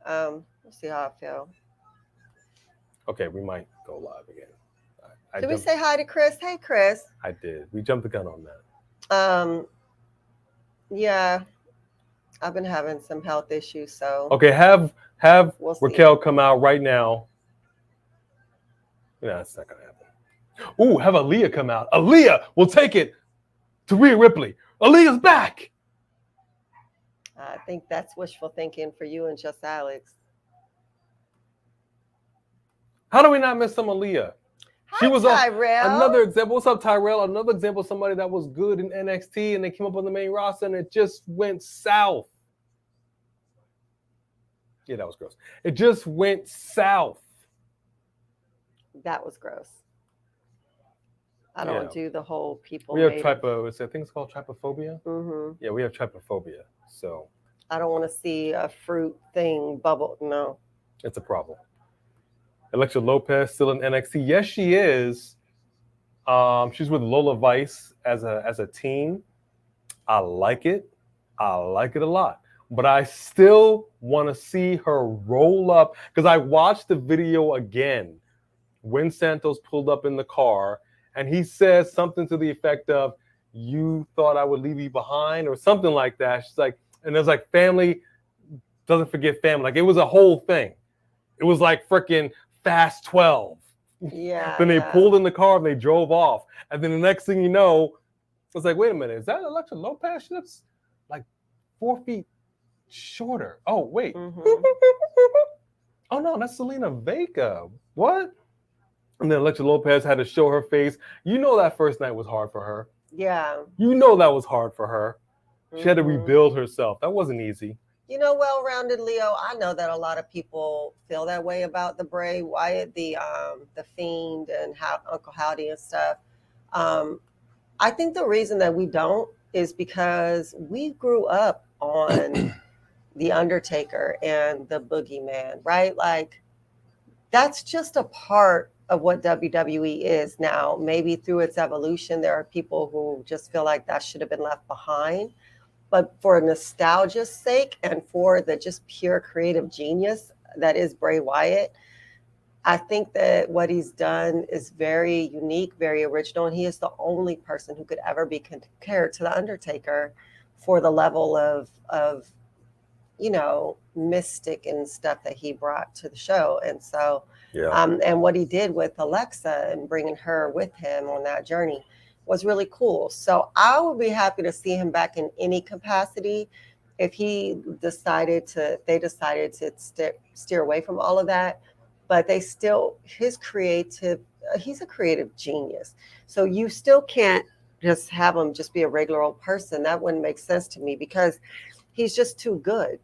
We'll see how I feel. Okay, we might go live again. Did we say hi to Chris? Hey, Chris. I did. We jumped the gun on that. Yeah. I've been having some health issues, so. Okay, have Raquel come out right now. No, that's not gonna happen. Ooh, have Aaliyah come out. Aaliyah will take it to Rhea Ripley. Aaliyah's back. I think that's wishful thinking for you and just Alex. How do we not miss some Aaliyah? Hi, Tyrell. Another example. What's up, Tyrell? Another example of somebody that was good in NXT and they came up on the main roster and it just went south. Yeah, that was gross. It just went south. That was gross. I don't do the whole people. We have I think it's called trypophobia. Mm-hmm. Yeah, we have trypophobia. So I don't want to see a fruit thing bubble. No, it's a problem. Elektra Lopez still in NXT. Yes, she is. She's with Lola Vice as a team. I like it. I like it a lot. But I still want to see her roll up because I watched the video again when Santos pulled up in the car. And he says something to the effect of, "You thought I would leave you behind," or something like that. She's like, and there's like, family doesn't forget family. Like it was a whole thing. It was like freaking Fast 12. Yeah. Then they pulled in the car and they drove off. And then the next thing you know, it's like, wait a minute, is that Elektra Lopez? She looks like 4 feet shorter. Oh, wait. Mm-hmm. Oh no, that's Selena Vega. What? And then Elektra Lopez had to show her face. You know that first night was hard for her. Yeah. You know that was hard for her. She had to rebuild herself. That wasn't easy. You know, well-rounded Leo, I know that a lot of people feel that way about the Bray Wyatt, the Fiend and Uncle Howdy and stuff. I think the reason that we don't is because we grew up on The Undertaker and the Boogeyman, right? Like, that's just a part of what WWE is now. Maybe through its evolution, there are people who just feel like that should have been left behind. But for nostalgia's sake and for the just pure creative genius that is Bray Wyatt, I think that what he's done is very unique, very original, and he is the only person who could ever be compared to The Undertaker for the level of you know, mystic and stuff that he brought to the show. And so, and what he did with Alexa and bringing her with him on that journey was really cool. So I would be happy to see him back in any capacity. If they decided to steer away from all of that, but he's a creative genius. So you still can't just have him just be a regular old person. That wouldn't make sense to me, because He's just too good.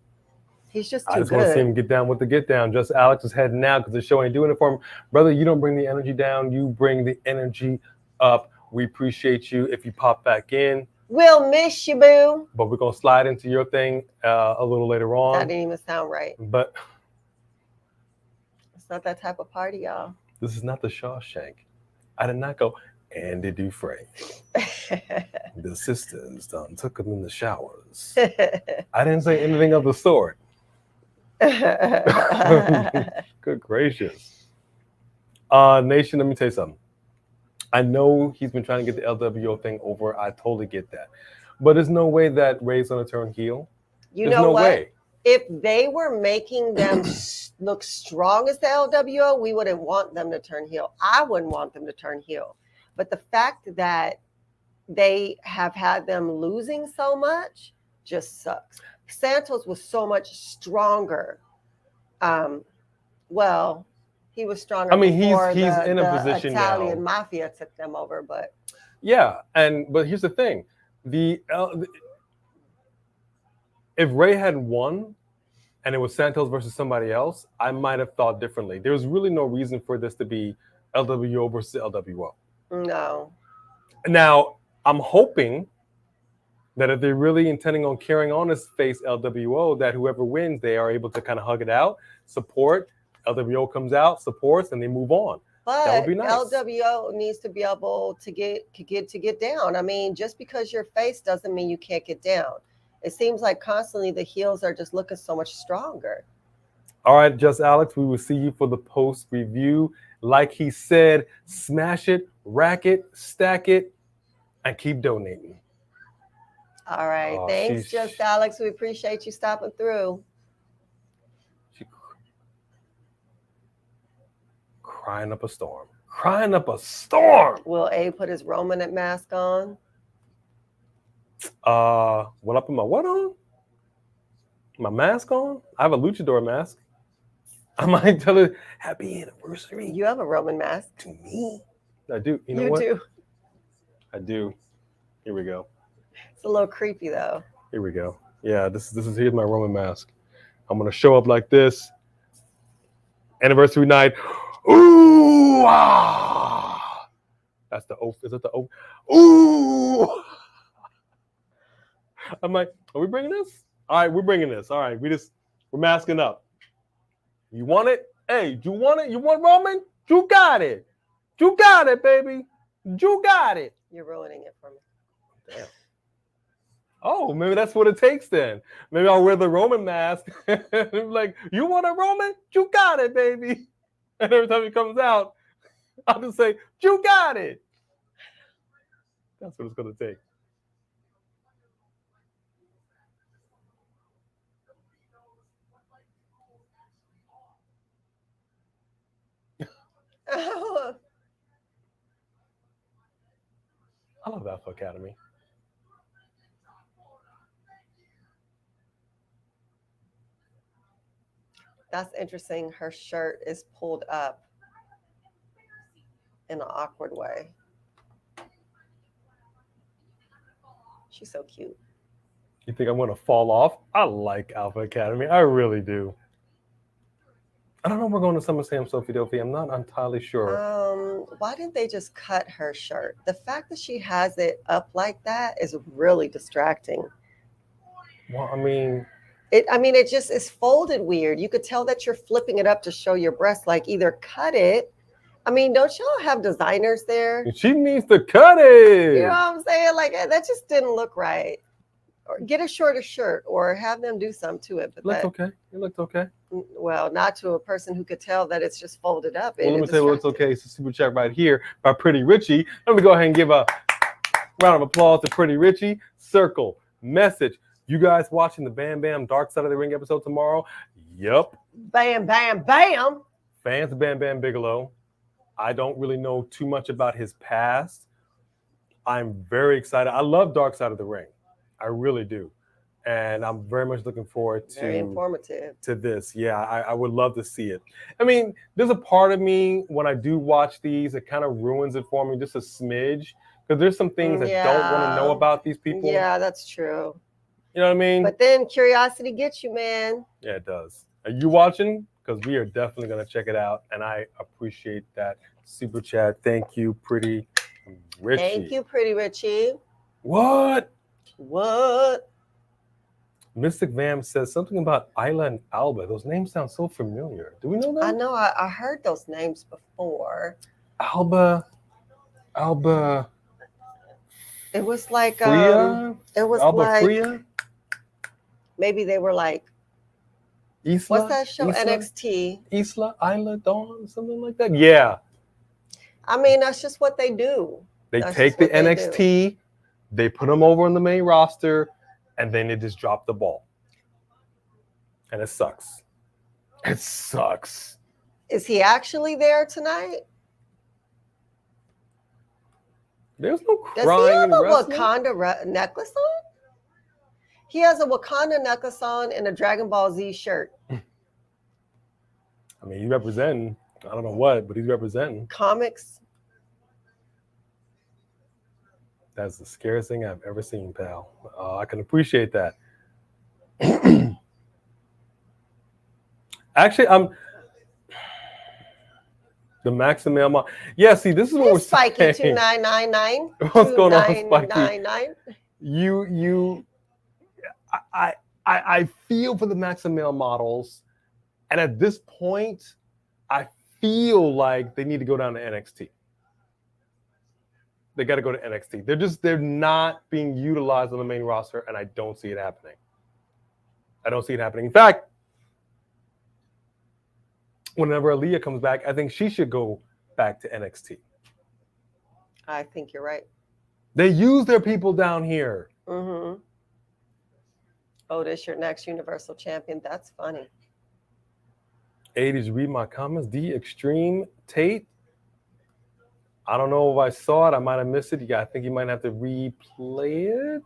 He's just too I just want to see good. him get down with the get down. Just Alex is heading out because the show ain't doing it for him. Brother, you don't bring the energy down. You bring the energy up. We appreciate you if you pop back in. We'll miss you, boo. But we're going to slide into your thing a little later on. That didn't even sound right. But it's not that type of party, y'all. This is not the Shawshank. I did not go, Andy Dufresne. The sisters done took him in the showers. I didn't say anything of the sort. Good gracious. Nation, let me tell you something. I know he's been trying to get the LWO thing over. I totally get that. But there's no way that Ray's going to turn heel. There's no way. If they were making them look strong as the LWO, we wouldn't want them to turn heel. I wouldn't want them to turn heel. But the fact that they have had them losing so much just sucks. Santos was so much stronger. Well, he was stronger. I mean, he's in a position now. The Italian mafia took them over, but yeah. But here's the thing: if Ray had won, and it was Santos versus somebody else, I might have thought differently. There's really no reason for this to be LWO versus LWO. No. Now, I'm hoping that if they're really intending on carrying on this face LWO, that whoever wins, they are able to kind of hug it out, support. LWO comes out, supports, and they move on. But that would be nice. LWO needs to be able to get down. I mean, just because you're face doesn't mean you can't get down. It seems like constantly the heels are just looking so much stronger. All right, Just Alex, we will see you for the post review. Like he said, smash it, rack it, stack it, and keep donating. All right. Thanks, Just Alex. We appreciate you stopping through. Crying up a storm. Crying up a storm. Will A put his Roman mask on? What I put my what on? My mask on? I have a luchador mask. I might tell her happy anniversary. You have a Roman mask. To me. I do. You know what? Do. I do. Here we go. It's a little creepy though. Here we go. Yeah, this is here's my Roman mask. I'm gonna show up like this. Anniversary night. Ooh, ah. That's the oath. Is it the oath? Ooh. I'm like, are we bringing this? All right, we're bringing this. All right, we're masking up. You want it? Hey, you want it? You want Roman? You got it. You got it, baby. You got it. You're ruining it for me. Damn. Oh, maybe that's what it takes then. Maybe I'll wear the Roman mask. Like, you want a Roman? You got it, baby. And every time he comes out, I'll just say, you got it. That's what it's going to take. I love Alpha Academy. That's interesting. Her shirt is pulled up in an awkward way. She's so cute. You think I'm going to fall off? I like Alpha Academy. I really do. I don't know if we're going to SummerSlam, Sophie Dopey. I'm not entirely sure. Why didn't they just cut her shirt? The fact that she has it up like that is really distracting. Well, I mean, it just is folded weird. You could tell that you're flipping it up to show your breast. Like, either cut it. I mean, don't y'all have designers there? She needs to cut it. You know what I'm saying? Like, that just didn't look right. Or get a shorter shirt, or have them do something to it. But it looked okay. Well, not to a person who could tell that it's just folded up. Well, let me tell you what's okay. It's a super chat right here by Pretty Richie. Let me go ahead and give a round of applause to Pretty Richie. Circle message. You guys watching the Bam Bam Dark Side of the Ring episode tomorrow? Yup. Bam, bam, bam. Fans of Bam Bam Bigelow. I don't really know too much about his past. I'm very excited. I love Dark Side of the Ring. I really do. And I'm very much looking forward to very informative to this. Yeah, I would love to see it. I mean, there's a part of me when I do watch these, it kind of ruins it for me just a smidge. Because there's some things I don't want to know about these people. Yeah, that's true. You know what I mean? But then curiosity gets you, man. Yeah, it does. Are you watching? Because we are definitely going to check it out. And I appreciate that super chat. Thank you, Pretty Richie. Thank you, Pretty Richie. What? Mystic Vam says something about Isla and Alba. Those names sound so familiar. Do we know that? I know. I heard those names before. Alba. It was like Freya? It was Alba like Freya? maybe they were like Isla? What's that show? NXT. Isla Dawn, something like that. Yeah. I mean, that's just what they do. They take the NXT, they put them over on the main roster, and then they just drop the ball. And it sucks. It sucks. Is he actually there tonight? There's no crying. Does he have a wrestling? Wakanda necklace on? He has a Wakanda necklace on and a Dragon Ball Z shirt. I mean, he's representing. I don't know what, but he's representing. Comics. That's the scariest thing I've ever seen, pal. I can appreciate that. Actually, the Maximum. Yeah, see, this is what we're Spiky saying. 2999. What's going on, Spiky? 2999. I feel for the Maximum models, and at this point, I feel like they need to go down to NXT. They got to go to NXT. They're not being utilized on the main roster, and I don't see it happening. In fact, whenever Aaliyah comes back, I think she should go back to NXT. I think you're right. They use their people down here. Mm-hmm. Oh, this your next Universal Champion. That's funny. 80s, read my comments. The Extreme Tate. I don't know if I saw it. I might have missed it. I think you might have to replay it.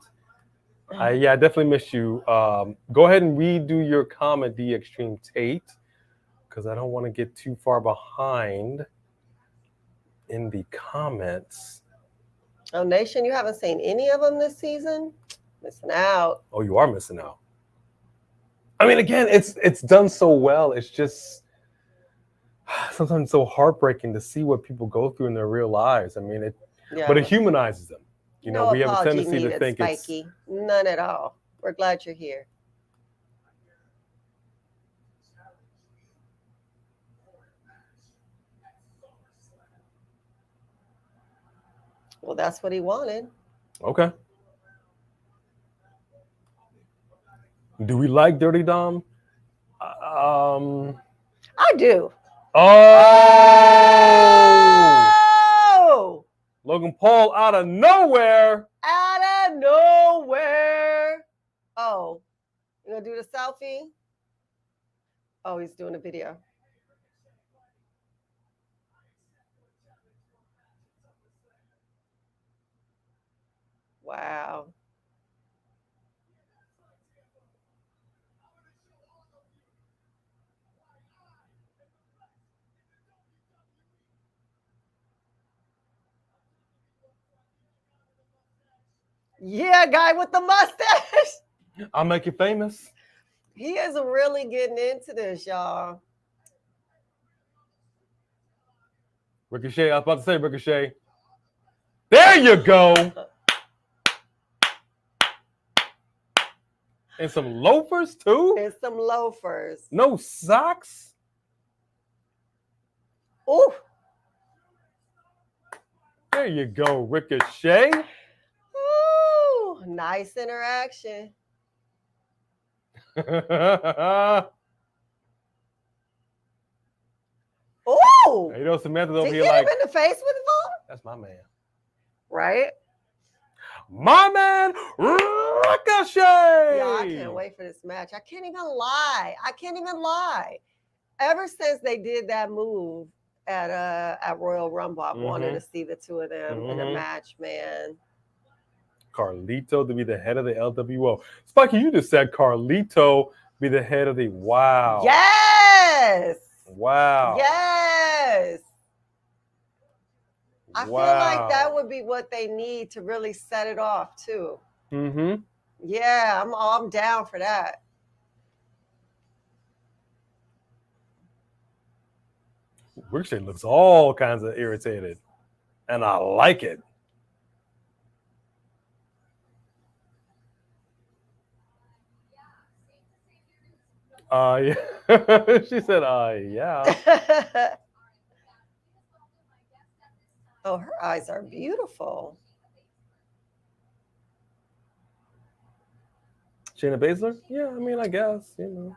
I definitely missed you. Go ahead and redo your comment, The Extreme Tate, because I don't want to get too far behind in the comments. Oh, Nation, you haven't seen any of them this season? Missing out. Oh, you are missing out. I mean, again, it's done so well. It's just sometimes so heartbreaking to see what people go through in their real lives. I mean, but it humanizes them. You know, we have a tendency to think Spiky. None at all. We're glad you're here. Well, that's what he wanted. Okay. Do we like Dirty Dom? I do. Oh! Logan Paul out of nowhere. Out of nowhere. Oh, you gonna do the selfie? Oh, he's doing a video. Wow. Yeah, guy with the mustache. I'll make you famous. He is really getting into this, y'all. Ricochet, I was about to say Ricochet. There you go. And some loafers, too? And some loafers. No socks? Ooh. There you go, Ricochet. Ooh, nice interaction. Ooh. You know, Samantha's over Did here you hit like, him in the face with the phone? that's my man. Right? My man, Ricochet. Yeah, I can't wait for this match. I can't even lie. Ever since they did that move at Royal Rumble, I wanted to see the two of them in a match, man. Carlito to be the head of the LWO. Spiky, you just said Carlito be the head of the wow. Yes. Wow. Yes. I feel like that would be what they need to really set it off too. Mm-hmm. Yeah, I'm down for that. Ricochet looks all kinds of irritated, and I like it. Yeah. She said, yeah. Oh, her eyes are beautiful. Shayna Baszler? Yeah, I mean, I guess, you know.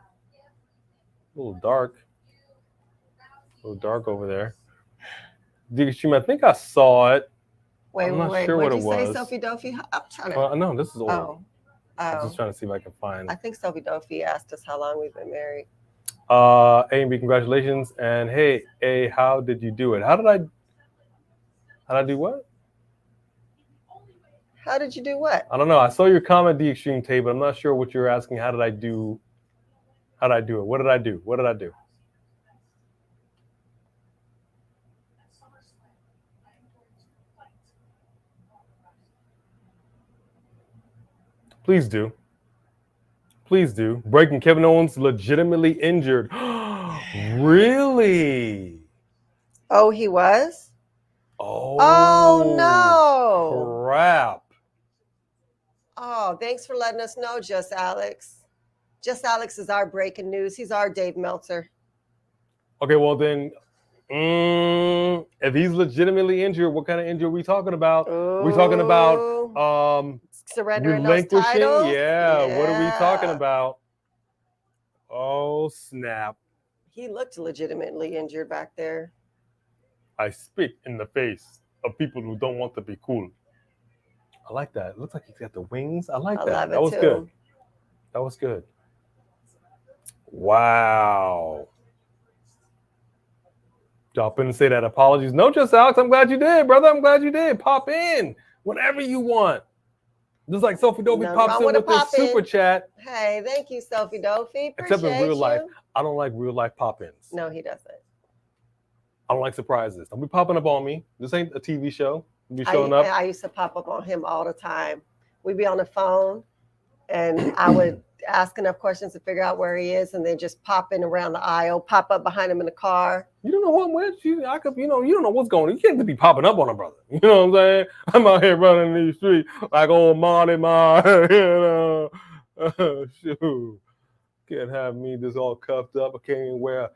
A little dark. A little dark over there. I think I saw it. Wait, I'm not wait, sure what what'd it you say, was. Sophie Dophie? I'm trying to. Well, no, this is old. Oh, I'm just trying to see if I can find. I think Sophie Dophie asked us how long we've been married. A and B, congratulations, and hey, A, how did you do it? How did I do what? How did you do what? I don't know. I saw your comment, the extreme tape, but I'm not sure what you're asking. How did I do? How did I do it? What did I do? What did I do? Please do. Please do. Breaking Kevin Owens legitimately injured. Really? Oh, he was? Oh no. Crap. Oh, thanks for letting us know, Just Alex. Just Alex is our breaking news. He's our Dave Meltzer. Okay, well then, if he's legitimately injured, what kind of injury are we talking about? We talking about surrendering relinquishing? those titles? Yeah. What are we talking about? Oh snap! He looked legitimately injured back there. I spit in the face of people who don't want to be cool. I like that. It looks like he's got the wings. I like that. That was good. That was good. Wow. Y'all in and say that. Apologies. No, Just Alex. I'm glad you did, brother. I'm glad you did. Pop in whenever you want. Just like Sophie Dophie pops in with this super chat. Hey, thank you, Sophie Dophie. Except in real life, I don't like real life pop-ins. No, he doesn't. I don't like surprises. Don't be popping up on me. This ain't a TV show. Be showing up. I used to pop up on him all the time. We'd be on the phone, and I would ask enough questions to figure out where he is, and then just pop in around the aisle, pop up behind him in the car. You don't know who I'm with. You don't know what's going on. You can't be popping up on a brother. You know what I'm saying? I'm out here running these streets like old Marty Mar. You know, shoot. Can't have me just all cuffed up. I can't even wear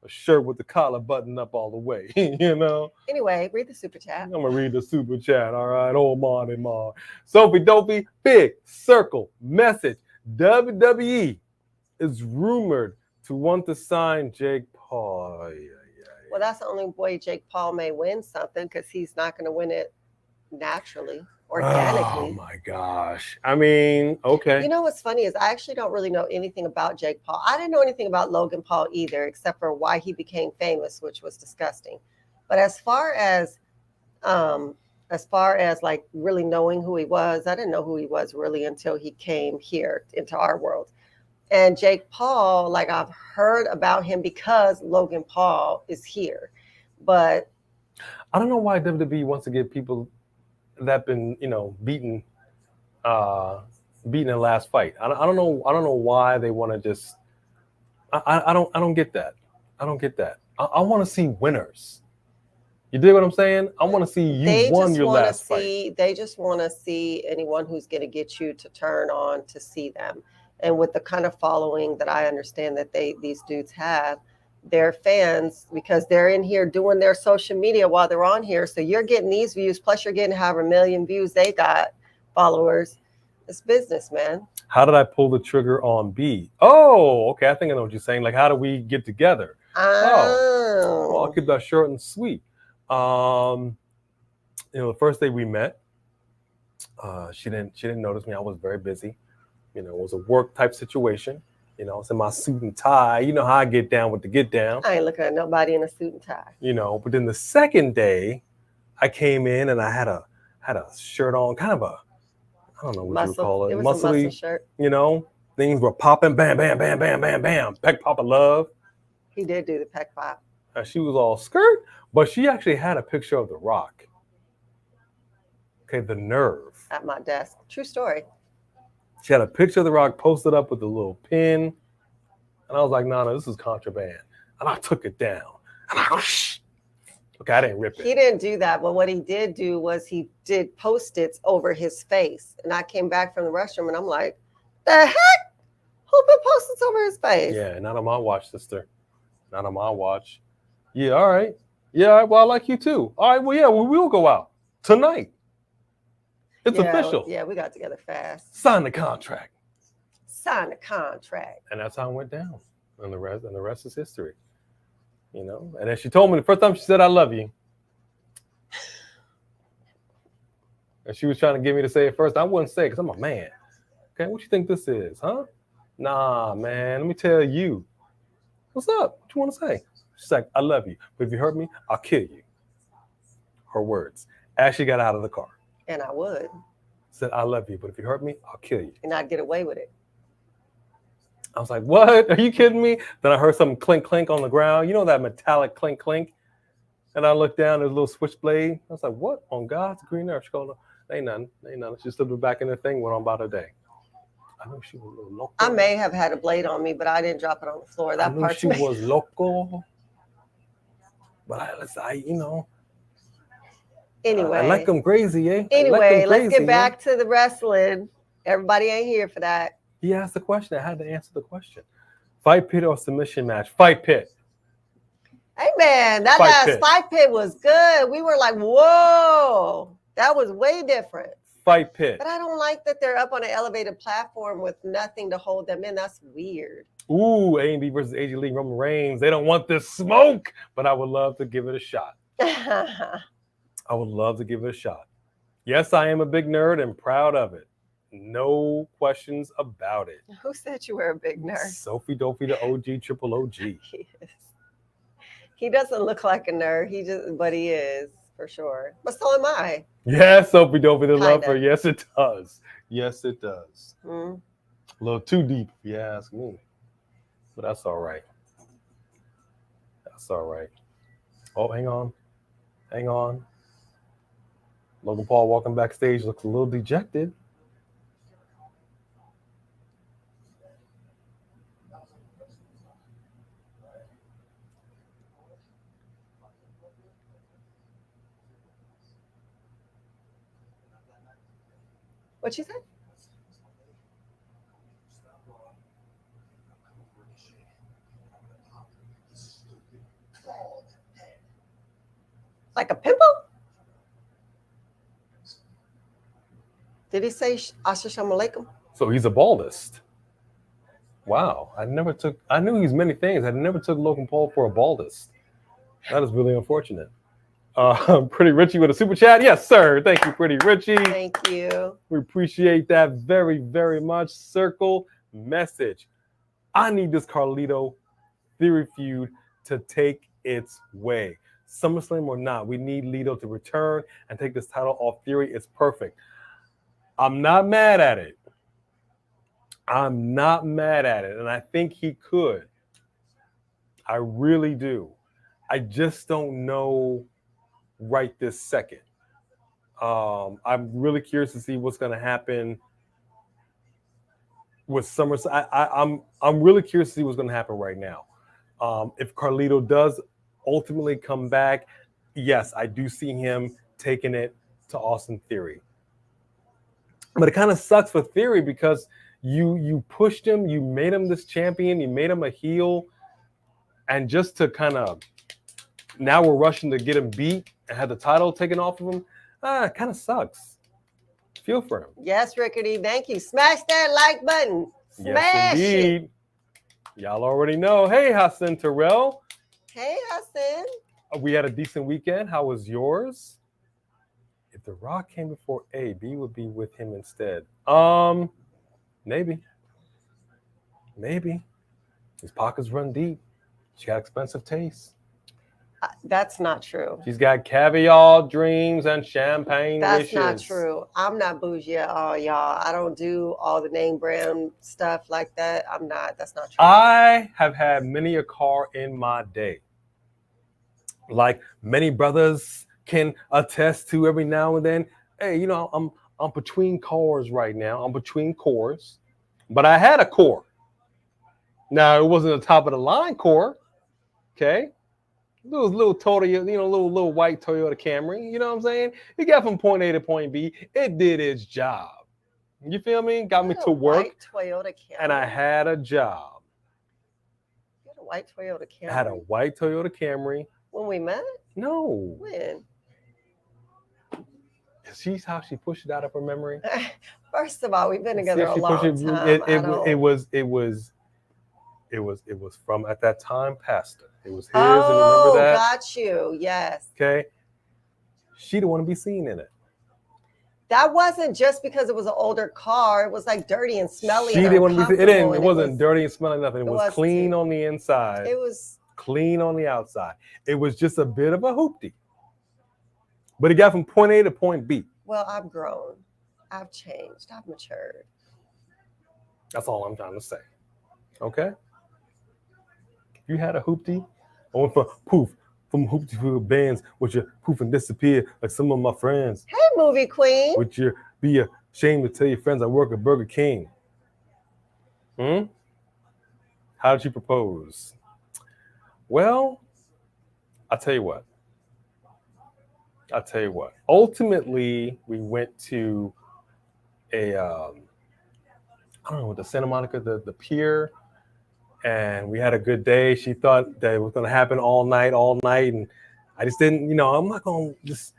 a shirt with the collar buttoned up all the way, you know? Anyway, read the super chat. I'm going to read the super chat, all right? Old Marty Mar. Sophie Dophie, big circle message. WWE is rumored to want to sign Jake Paul. Well, that's the only way Jake Paul may win something, because he's not going to win it naturally. Organically. Oh my gosh. I mean, okay. You know what's funny is I actually don't really know anything about Jake Paul. I didn't know anything about Logan Paul either, except for why he became famous, which was disgusting. But as far as like really knowing who he was, I didn't know who he was really until he came here into our world. And Jake Paul, like, I've heard about him because Logan Paul is here. But I don't know why WWE wants to get people that been, beaten in the last fight. I don't know why they want to just. I don't get that. I don't get that. I want to see winners. You dig what I'm saying? I want to see you won your last fight. They just want to see anyone who's going to get you to turn on to see them. And with the kind of following that I understand that these dudes have, they're fans because they're in here doing their social media while they're on here. So you're getting these views, plus you're getting however million views they got, followers. It's business, man. How did I pull the trigger on B? Oh, okay. I think I know what you're saying. Like, how do we get together? Oh, well, I'll keep that short and sweet. The first day we met, she didn't notice me. I was very busy. It was a work type situation. I was in my suit and tie. You know how I get down with the get down. I ain't looking at nobody in a suit and tie. But then the second day, I came in and I had a shirt on, kind of I don't know what you would call it. It was a muscle shirt. Things were popping, bam, bam, bam, bam, bam, bam. Peck pop of love. He did do the peck pop. She was all skirt, but she actually had a picture of The Rock. Okay, the nerve. At my desk. True story. She had a picture of The Rock posted up with a little pin. And I was like, no, this is contraband. And I took it down. And okay, I didn't rip it. He didn't do that, but what he did do was he did Post-its over his face. And I came back from the restroom and I'm like, the heck? Who put Post-its over his face? Yeah, not on my watch, sister. Not on my watch. Yeah, all right. Yeah, well, I like you too. All right, well, yeah, we will go out tonight. It's official. Yeah, we got together fast. Sign the contract. Sign the contract. And that's how it went down. And the rest is history. You know? And then she told me the first time she said, I love you. And she was trying to get me to say it first. I wouldn't say it because I'm a man. Okay, what you think this is, huh? Nah, man, let me tell you. What's up? What you want to say? She's like, I love you. But if you hurt me, I'll kill you. Her words. As she got out of the car. And I would. Said, I love you, but if you hurt me, I'll kill you. And I'd get away with it. I was like, what? Are you kidding me? Then I heard something clink, clink on the ground. You know that metallic clink, clink? And I looked down, there's a little switchblade. I was like, what? On God's green earth? She called, ain't nothing. She slipped it back in the thing, went on about her day. I knew she was a little loco. I may have had a blade on me, but I didn't drop it on the floor. That part she was loco. But Anyway. I like them crazy, eh? Anyway, let's get back to the wrestling. Everybody ain't here for that. He asked the question. I had to answer the question. Fight pit or submission match? Fight pit. Hey, man, that last fight pit was good. We were like, whoa. That was way different. Fight pit. But I don't like that they're up on an elevated platform with nothing to hold them in. That's weird. Ooh, A&B versus AJ Lee, Roman Reigns. They don't want this smoke, but I would love to give it a shot. I would love to give it a shot. Yes, I am a big nerd and proud of it. No questions about it. Who said you were a big nerd? Sophie Dopey, the OG, triple OG. He doesn't look like a nerd. But he is. For sure. But so am I. Yes, Sophie Dopey, the lover. Yes, it does. Yes, it does. A little too deep, if you ask me. But that's all right. That's all right. Oh, hang on. Hang on. Logan Paul walking backstage looks a little dejected. What you said? Like a pimple? Did he say Assalamu alaikum? So he's a baldist. Wow. I knew he's many things. I never took Logan Paul for a baldist. That is really unfortunate. Pretty Richie with a super chat. Yes, sir. Thank you, Pretty Richie. Thank you. We appreciate that very, very much. Circle message. I need this Carlito Theory feud to take its way. SummerSlam or not, we need Lito to return and take this title off Theory. It's perfect. I'm not mad at it. I'm not mad at it. And I think he could. I really do. I just don't know right this second. I'm really curious to see what's going to happen with SummerSlam. I'm really curious to see what's going to happen right now. If Carlito does ultimately come back, yes, I do see him taking it to Austin Theory. But it kind of sucks for Theory because you pushed him, you made him this champion, you made him a heel, and just to kind of now we're rushing to get him beat and have the title taken off of him. It kind of sucks. Feel for him. Yes, Rickety. Thank you. Smash that like button. Smash it. Y'all already know. Hey, Hassan Terrell. Hey, Hassan. We had a decent weekend. How was yours? If The Rock came before A, B would be with him instead. Maybe. His pockets run deep. She got expensive taste. That's not true. She's got caviar dreams and champagne wishes. That's not true. I'm not bougie at all, y'all. I don't do all the name brand stuff like that. I'm not. That's not true. I have had many a car in my day. Like many brothers can attest to every now and then. Hey, I'm I'm between cores right now. I'm between cores. But I had a core. Now, it wasn't the top of the line core. Okay? Little Toyota, little white Toyota Camry. You know what I'm saying? It got from point A to point B. It did its job. You feel me? Got me to work. White Toyota Camry. And I had a job. You had a white Toyota Camry? I had a white Toyota Camry. When we met? No. When? See how she pushed it out of her memory? First of all, we've been together a long time. It was from, at that time, Pastor. It was his. Oh, and remember that? Got you. Yes. Okay. She didn't want to be seen in it. That wasn't just because it was an older car. It was like dirty and smelly. She didn't want to be seen. It wasn't dirty and smelly, nothing. It was clean on the inside. It was clean on the outside. It was just a bit of a hoopty. But it got from point A to point B. Well, I've grown. I've changed. I've matured. That's all I'm trying to say. Okay? You had a hoopty. I went from poof, from hoopty to bands, with your poof and disappear like some of my friends. Hey, movie queen. Would you be ashamed to tell your friends I work at Burger King? How did you propose? Well, I'll tell you what. Ultimately, we went to a, I don't know, the Santa Monica, the pier, and we had a good day. She thought that it was going to happen all night, and I just didn't, I'm not going to just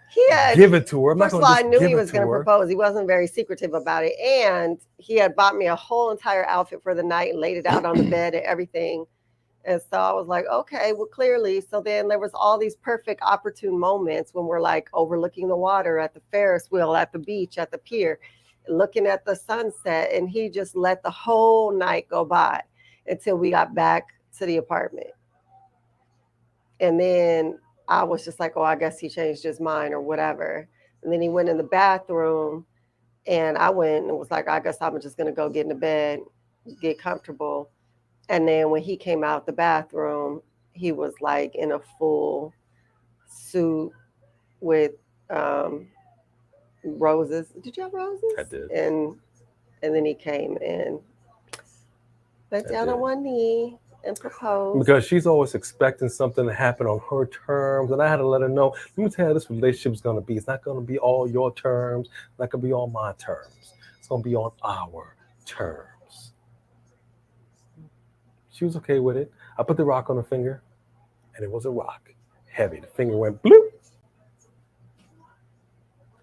give it to her. First of all, I knew he was going to propose. He wasn't very secretive about it, and he had bought me a whole entire outfit for the night and laid it out on the bed and everything. And so I was like, okay, well, clearly. So then there was all these perfect opportune moments when we're like overlooking the water at the Ferris wheel, at the beach, at the pier, looking at the sunset. And he just let the whole night go by until we got back to the apartment. And then I was just like, oh, I guess he changed his mind or whatever. And then he went in the bathroom and I went and was like, I guess I'm just going to go get in the bed, get comfortable. And then when he came out the bathroom, he was like in a full suit with roses. Did you have roses? I did. And then he came and went down on one knee and proposed. Because she's always expecting something to happen on her terms. And I had to let her know, let me tell you how this relationship is going to be. It's not going to be all your terms. It's not going to be on my terms. It's going to be on our terms. She was okay with it. I put the rock on her finger, and it was a rock. Heavy. The finger went bloop.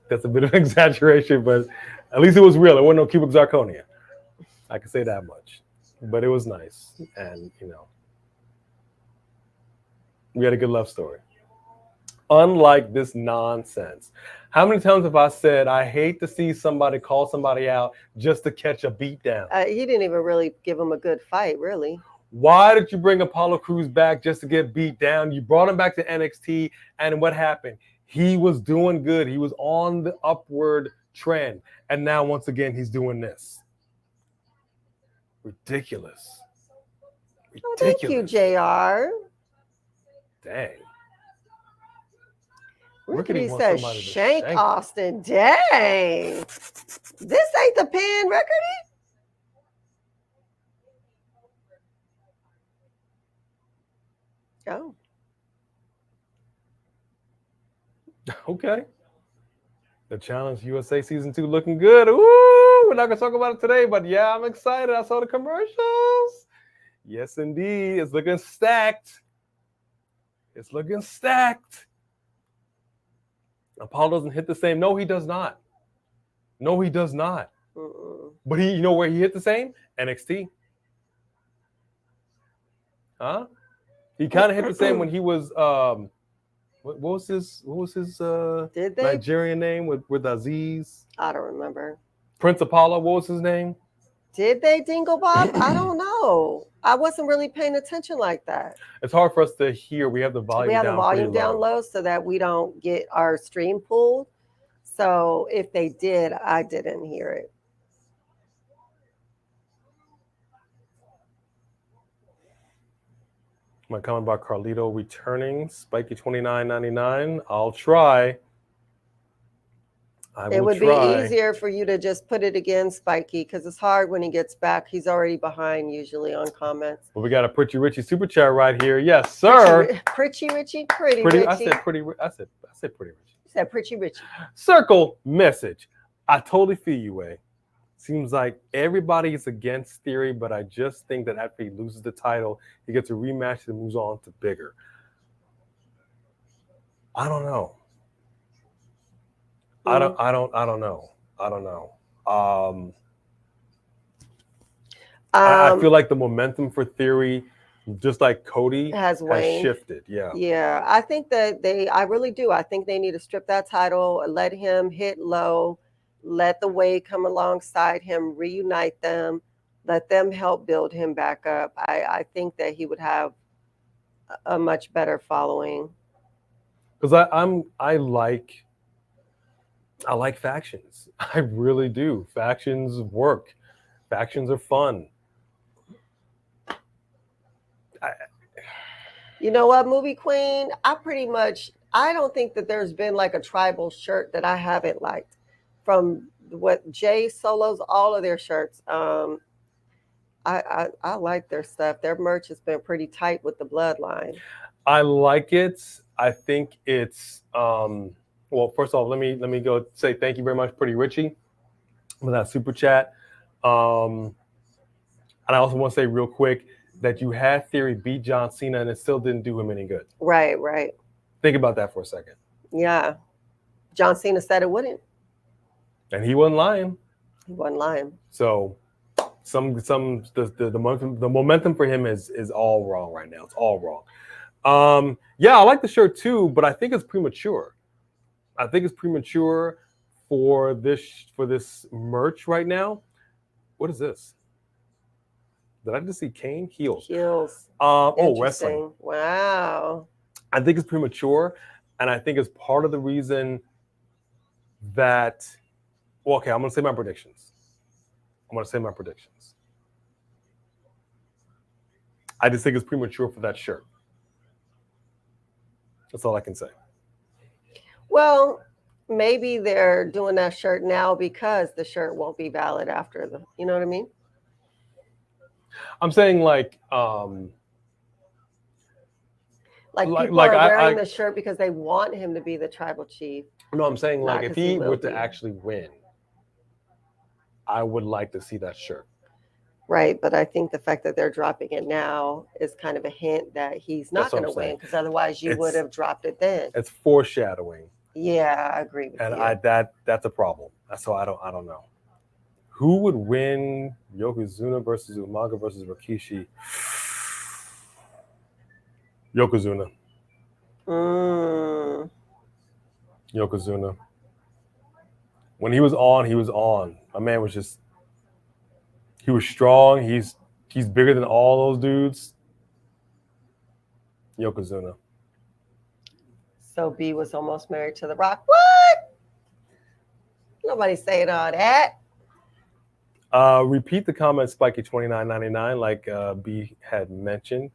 That's a bit of an exaggeration, but at least it was real. It wasn't no cubic zirconia. I can say that much. But it was nice. And, we had a good love story. Unlike this nonsense. How many times have I said, I hate to see somebody call somebody out just to catch a beat down? He didn't even really give him a good fight, really. Why did you bring Apollo Crews back just to get beat down? You brought him back to NXT, and what happened? He was doing good. He was on the upward trend. And now, once again, he's doing this. Ridiculous. Oh, thank you, JR. Dang. Rickety says, Shank Austin. Dang. This ain't the pin, Rickety. Oh. Okay. The Challenge USA Season 2 looking good. Ooh, we're not going to talk about it today, but yeah, I'm excited. I saw the commercials. Yes, indeed. It's looking stacked. It's looking stacked. Apollo doesn't hit the same. No, he does not. No, he does not. But you know where he hit the same? NXT. Huh? He kind of hit the same when he was what was his Nigerian name with Aziz? I don't remember. Prince Apollo, what was his name? Did they dingle Bob? I don't know. I wasn't really paying attention like that. It's hard for us to hear. We have the volume down low so that we don't get our stream pulled. So if they did, I didn't hear it. My comment about Carlito returning, spiky $29.99. I'll try. It would try. be easier for you to just put it again, Spiky, because it's hard when he gets back. He's already behind usually on comments. Well, we got a Pretty Richie super chat right here. Yes, sir. Pretty Richie, pretty Richie. Richie. I said Pretty Richie. You said Pretty Richie. Circle message. I totally feel you, Way. Seems like everybody is against Theory, but I just think that after he loses the title, he gets a rematch and moves on to bigger. I don't know. I don't know. I feel like the momentum for Theory, just like Cody, has shifted. Yeah. I think that I really do. I think they need to strip that title, let him hit low, let the Wade come alongside him, reunite them, let them help build him back up. I think that he would have a much better following. Because I like factions. I really do. Factions work. Factions are fun. You know what, Movie Queen? I don't think that there's been like a tribal shirt that I haven't liked. From what Jay Solos, all of their shirts. I like their stuff. Their merch has been pretty tight with the bloodline. I like it. I think it's well, first off, let me go say thank you very much, Pretty Richie, for that super chat. And I also want to say real quick that you had Theory beat John Cena and it still didn't do him any good. Right. Think about that for a second. Yeah. John Cena said it wouldn't. And he wasn't lying. So the momentum for him is all wrong right now. It's all wrong. Yeah, I like the shirt too, but I think it's premature. I think it's premature for this merch right now. What is this? Did I just see Kane? Heels. Wrestling. Wow. I think it's premature, and I think it's part of the reason that. Well, okay, I'm gonna say my predictions. I just think it's premature for that shirt. That's all I can say. Well, maybe they're doing that shirt now because the shirt won't be valid after the. You know what I mean? I'm saying like people are wearing the shirt because they want him to be the tribal chief. No, I'm saying like if he were to actually win, I would like to see that shirt. Right, but I think the fact that they're dropping it now is kind of a hint that he's not going to win, because otherwise you would have dropped it then. It's foreshadowing. Yeah, I agree with you. And that's a problem. So I don't know. Who would win Yokozuna versus Umaga versus Rikishi? Yokozuna. Yokozuna. When he was on. My man was just. He was strong. He's bigger than all those dudes. Yokozuna. So B was almost married to The Rock. What? Nobody's saying all that. Repeat the comment, Spiky2999, like B had mentioned,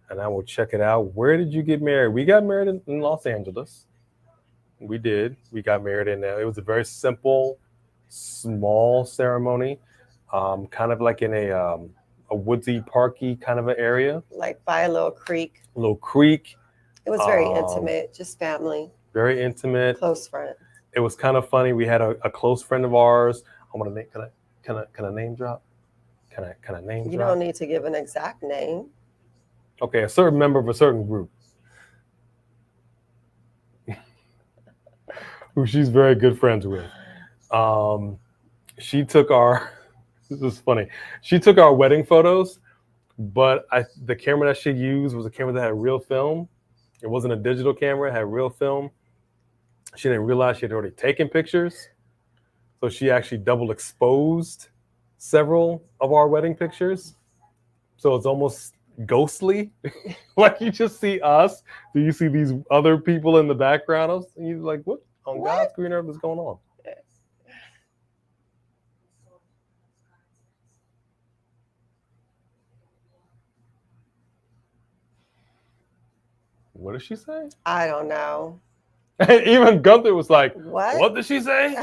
and I will check it out. Where did you get married? We got married in Los Angeles. We did. We got married in there. It was a very simple, small ceremony, kind of like in a woodsy, parky kind of an area. Like by a little creek. It was very intimate, just family. Very intimate. Close friend. It was kind of funny. We had a close friend of ours. I'm gonna name. Can I name drop? Can I name drop? You don't need to give an exact name. Okay, a certain member of a certain group. Who she's very good friends with. She took this is funny. She took our wedding photos, but the camera that she used was a camera that had real film. It wasn't a digital camera, it had real film. She didn't realize she had already taken pictures. So she actually double exposed several of our wedding pictures. So it's almost ghostly. Like you just see us. Do you see these other people in the background? And you're like, what on God's green earth is going on? What did she say? I don't know. And even Gunther was like, What? what did she say?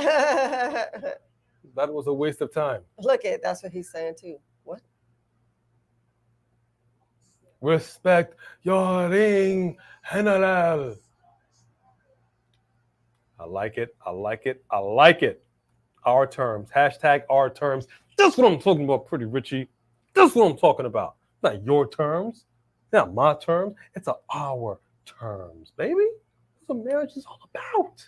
That was a waste of time. Look at that's what he's saying too. What? Respect your ring, general. I like it. I like it. I like it. Our terms. Hashtag our terms. That's what I'm talking about, Pretty Richie. That's what I'm talking about. Not your terms. Not my terms. It's our terms, baby. That's what marriage is all about.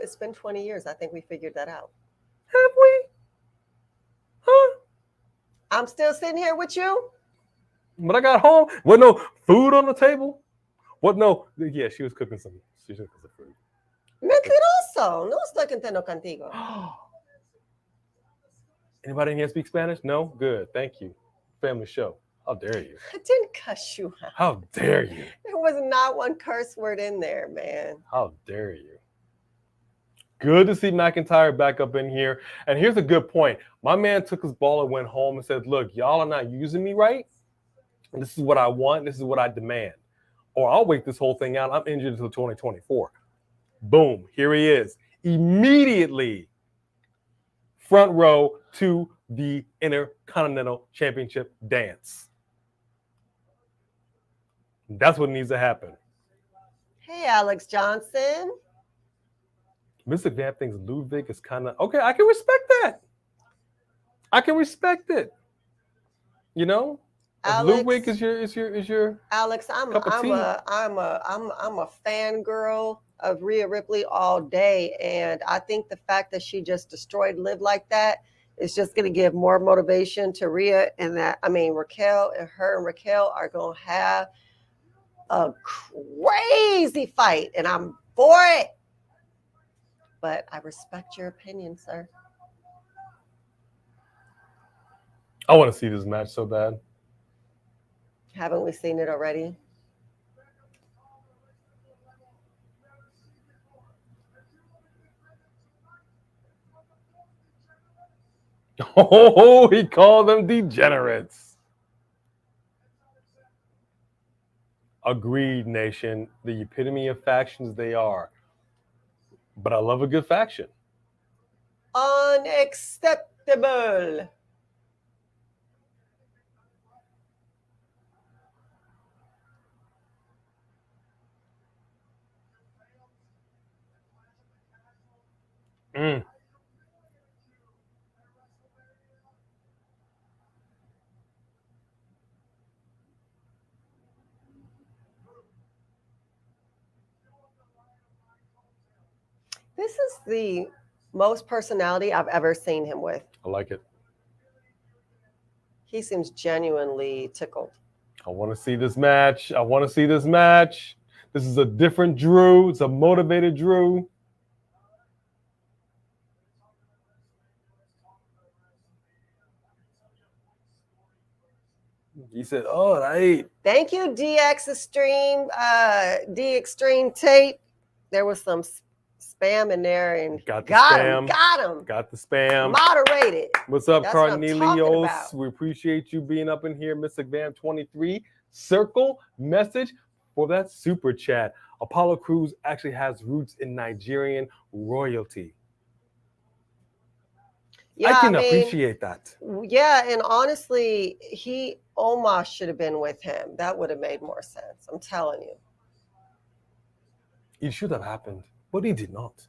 It's been 20 years. I think we figured that out. Have we? Huh? I'm still sitting here with you. But I got home with no food on the table. What? No. Yeah, she was cooking some. She was cooking some food. Mentiroso. No estoy contento contigo. Anybody in here speak Spanish? No? Good. Thank you. Family show. How dare you? I didn't cuss you out. How dare you? There was not one curse word in there, man. How dare you? Good to see McIntyre back up in here. And here's a good point. My man took his ball and went home and said, look, y'all are not using me right. And this is what I want. This is what I demand. Or I'll wait this whole thing out. I'm injured until 2024. Boom. Here he is. Immediately front row to the Intercontinental Championship dance. That's what needs to happen. Hey, Alex Johnson. Mr. Vamp thinks Ludwig is kind of okay. I can respect that. I can respect it. You know, Alex, Ludwig is your. Alex, I'm a fangirl of Rhea Ripley all day, and I think the fact that she just destroyed Liv like that is just going to give more motivation to Rhea, and that Raquel and Raquel are going to have a crazy fight, and I'm for it. But I respect your opinion, sir. I want to see this match so bad. Haven't we seen it already? Oh, he called them degenerates. Agreed, nation. The epitome of factions they are. But I love a good faction. Unacceptable. This is the most personality I've ever seen him with. I like it. He seems genuinely tickled. I want to see this match. I want to see this match. This is a different Drew. It's a motivated Drew. He said, all right. Thank you, DX Extreme Tape. There was some spam in there, and got him. Got the spam. Moderated. What's up, That's Carnelios? what We appreciate you being up in here. Mr. Van 23. Circle message for that super chat. Apollo Crews actually has roots in Nigerian royalty. Yeah, I can appreciate that. Yeah, and honestly, Omos should have been with him. That would have made more sense. I'm telling you. It should have happened, but he did not.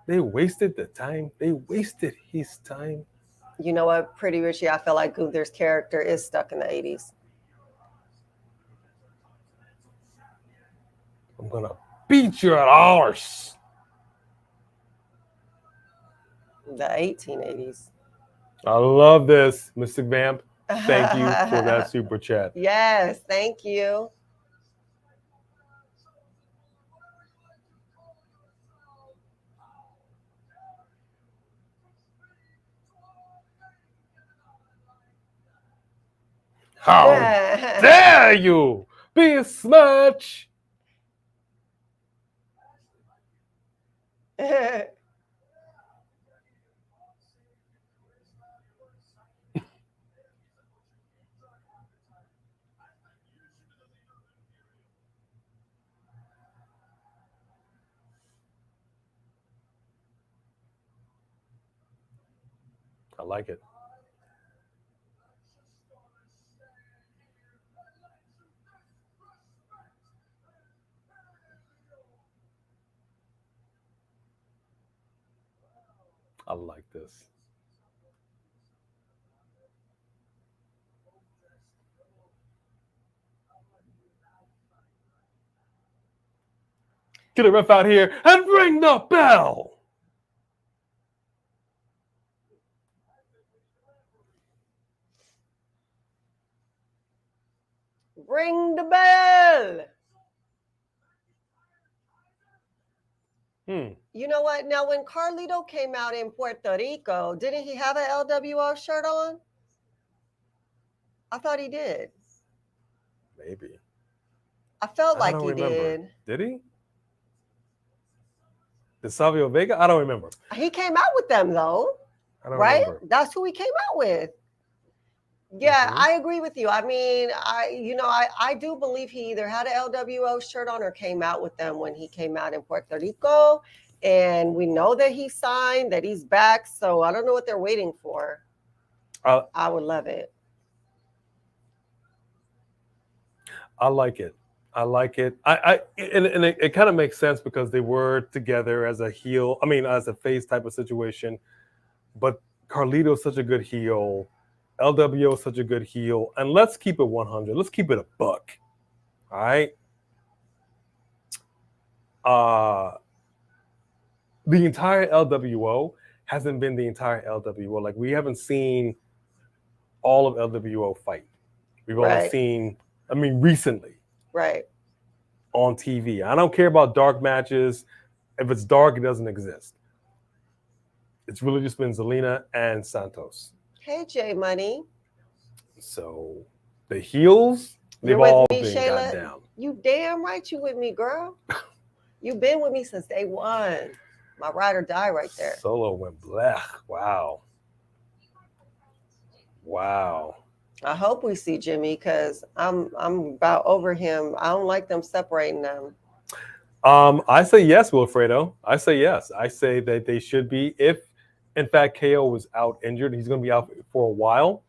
They wasted the time. They wasted his time. You know what, Pretty Richie? I feel like Gunther's character is stuck in the 80s. I'm going to beat your arse. The 1880s. I love this, Mr. Vamp. Thank you for that super chat. Yes, thank you. How dare you be a smudge? like it. I like this. Get a ref out here and ring the bell. Ring the bell. You know what? Now, when Carlito came out in Puerto Rico, didn't he have an LWO shirt on? I thought he did. Maybe. I felt I like don't he remember. did. Did he? Did Savio Vega? I don't remember. He came out with them, though. I don't Right? remember. That's who he came out with. Yeah, I agree with you. I mean, I do believe he either had an LWO shirt on or came out with them when he came out in Puerto Rico. And we know that he signed, that he's back. So I don't know what they're waiting for. I would love it. I like it. I like it. And it kind of makes sense because they were together as a heel. I mean, as a face type of situation. But Carlito's such a good heel. LWO is such a good heel. And let's keep it 100. Let's keep it a buck. All right. The entire LWO hasn't been the entire LWO. Like, we haven't seen all of LWO fight. We've only seen, I mean, recently. Right. On TV. I don't care about dark matches. If it's dark, it doesn't exist. It's really just been Zelina and Santos. Hey, J Money. So the heels, they've all been got down. You damn right you with me, girl. You've been with me since day one. My ride or die right there. Solo went black. Wow. Wow. I hope we see Jimmy because I'm about over him. I don't like them separating them. I say yes, Wilfredo. I say yes. I say that they should be. If, in fact, KO was out injured, he's going to be out for a while.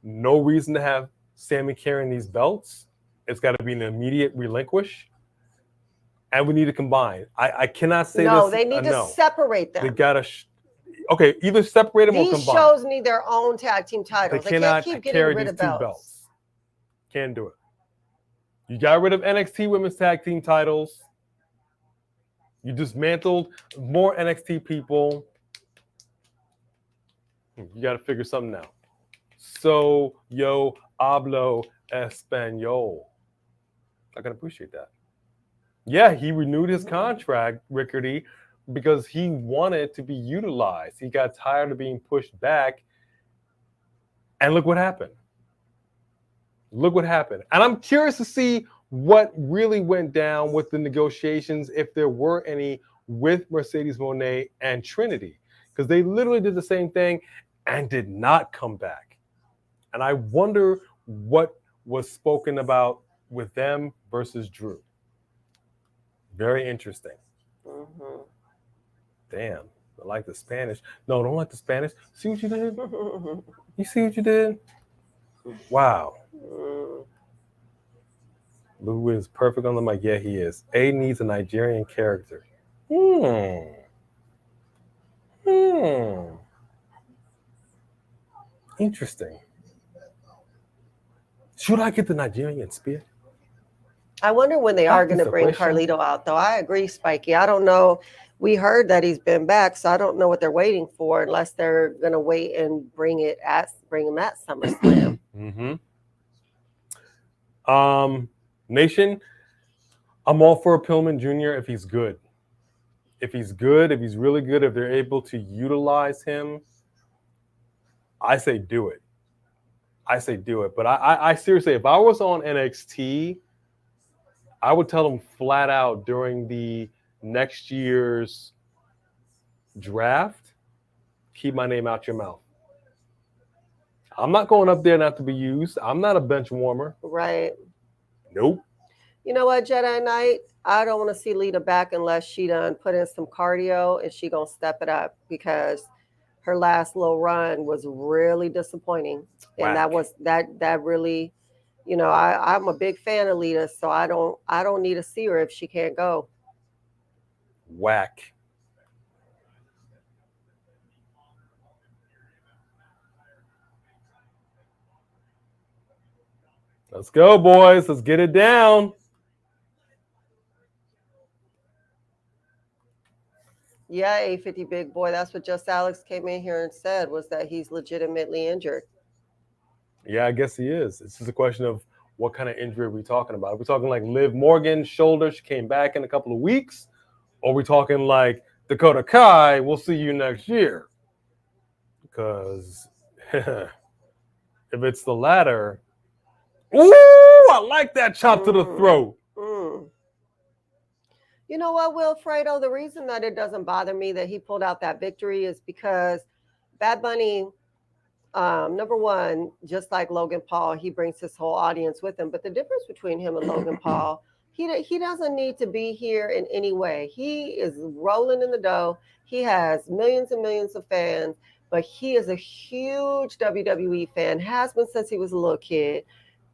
No reason to have Sammy carrying these belts. It's got to be an immediate relinquish. And we need to combine. I cannot say this. No, they need to separate them. They got to... Okay, either separate them or combine. These shows need their own tag team titles. They cannot can't keep carry getting rid these of two belts. Can't do it. You got rid of NXT Women's Tag Team titles. You dismantled more NXT people. You got to figure something out. So, yo hablo español. I can appreciate that. Yeah, he renewed his contract, Rickardy, because he wanted to be utilized. He got tired of being pushed back. And look what happened. Look what happened. And I'm curious to see what really went down with the negotiations, if there were any, with Mercedes Moné and Trinity. Because they literally did the same thing and did not come back. And I wonder what was spoken about with them versus Drew. Very interesting. Mm-hmm. Damn, I like the Spanish. No, don't like the Spanish. See what you did? You see what you did? Wow. Lou is perfect on the mic. Yeah, he is. A needs a Nigerian character. Interesting. Should I get the Nigerian spear? I wonder when they are going to bring Carlito out, though. I agree, Spikey. I don't know. We heard that he's been back, so I don't know what they're waiting for unless they're going to wait and bring him at SummerSlam. Nation, I'm all for Pillman Jr. if he's good. If he's good, if he's really good, if they're able to utilize him, I say do it. I say do it. But I seriously, if I was on NXT, I would tell them flat out during the next year's draft, keep my name out your mouth. I'm not going up there not to be used. I'm not a bench warmer. Right. Nope. You know what, Jedi Knight? I don't want to see Lita back unless she done put in some cardio and she gonna step it up, because her last little run was really disappointing. And that was that really, I'm a big fan of Lita, so I don't need to see her if she can't go. Whack. Let's go, boys. Let's get it down. Yeah, 850 big boy. That's what Just Alex came in here and said, was that he's legitimately injured. Yeah, I guess he is. It's just a question of what kind of injury are we talking about. Are we talking like Liv Morgan, shoulder, she came back in a couple of weeks? Or are we talking like Dakota Kai, we'll see you next year? Because if it's the latter, ooh, I like that chop to the throat. You know what, Wilfredo? The reason that it doesn't bother me that he pulled out that victory is because Bad Bunny, number one, just like Logan Paul, he brings his whole audience with him. But the difference between him and Logan Paul, he doesn't need to be here in any way. He is rolling in the dough. He has millions and millions of fans, but he is a huge WWE fan, has been since he was a little kid.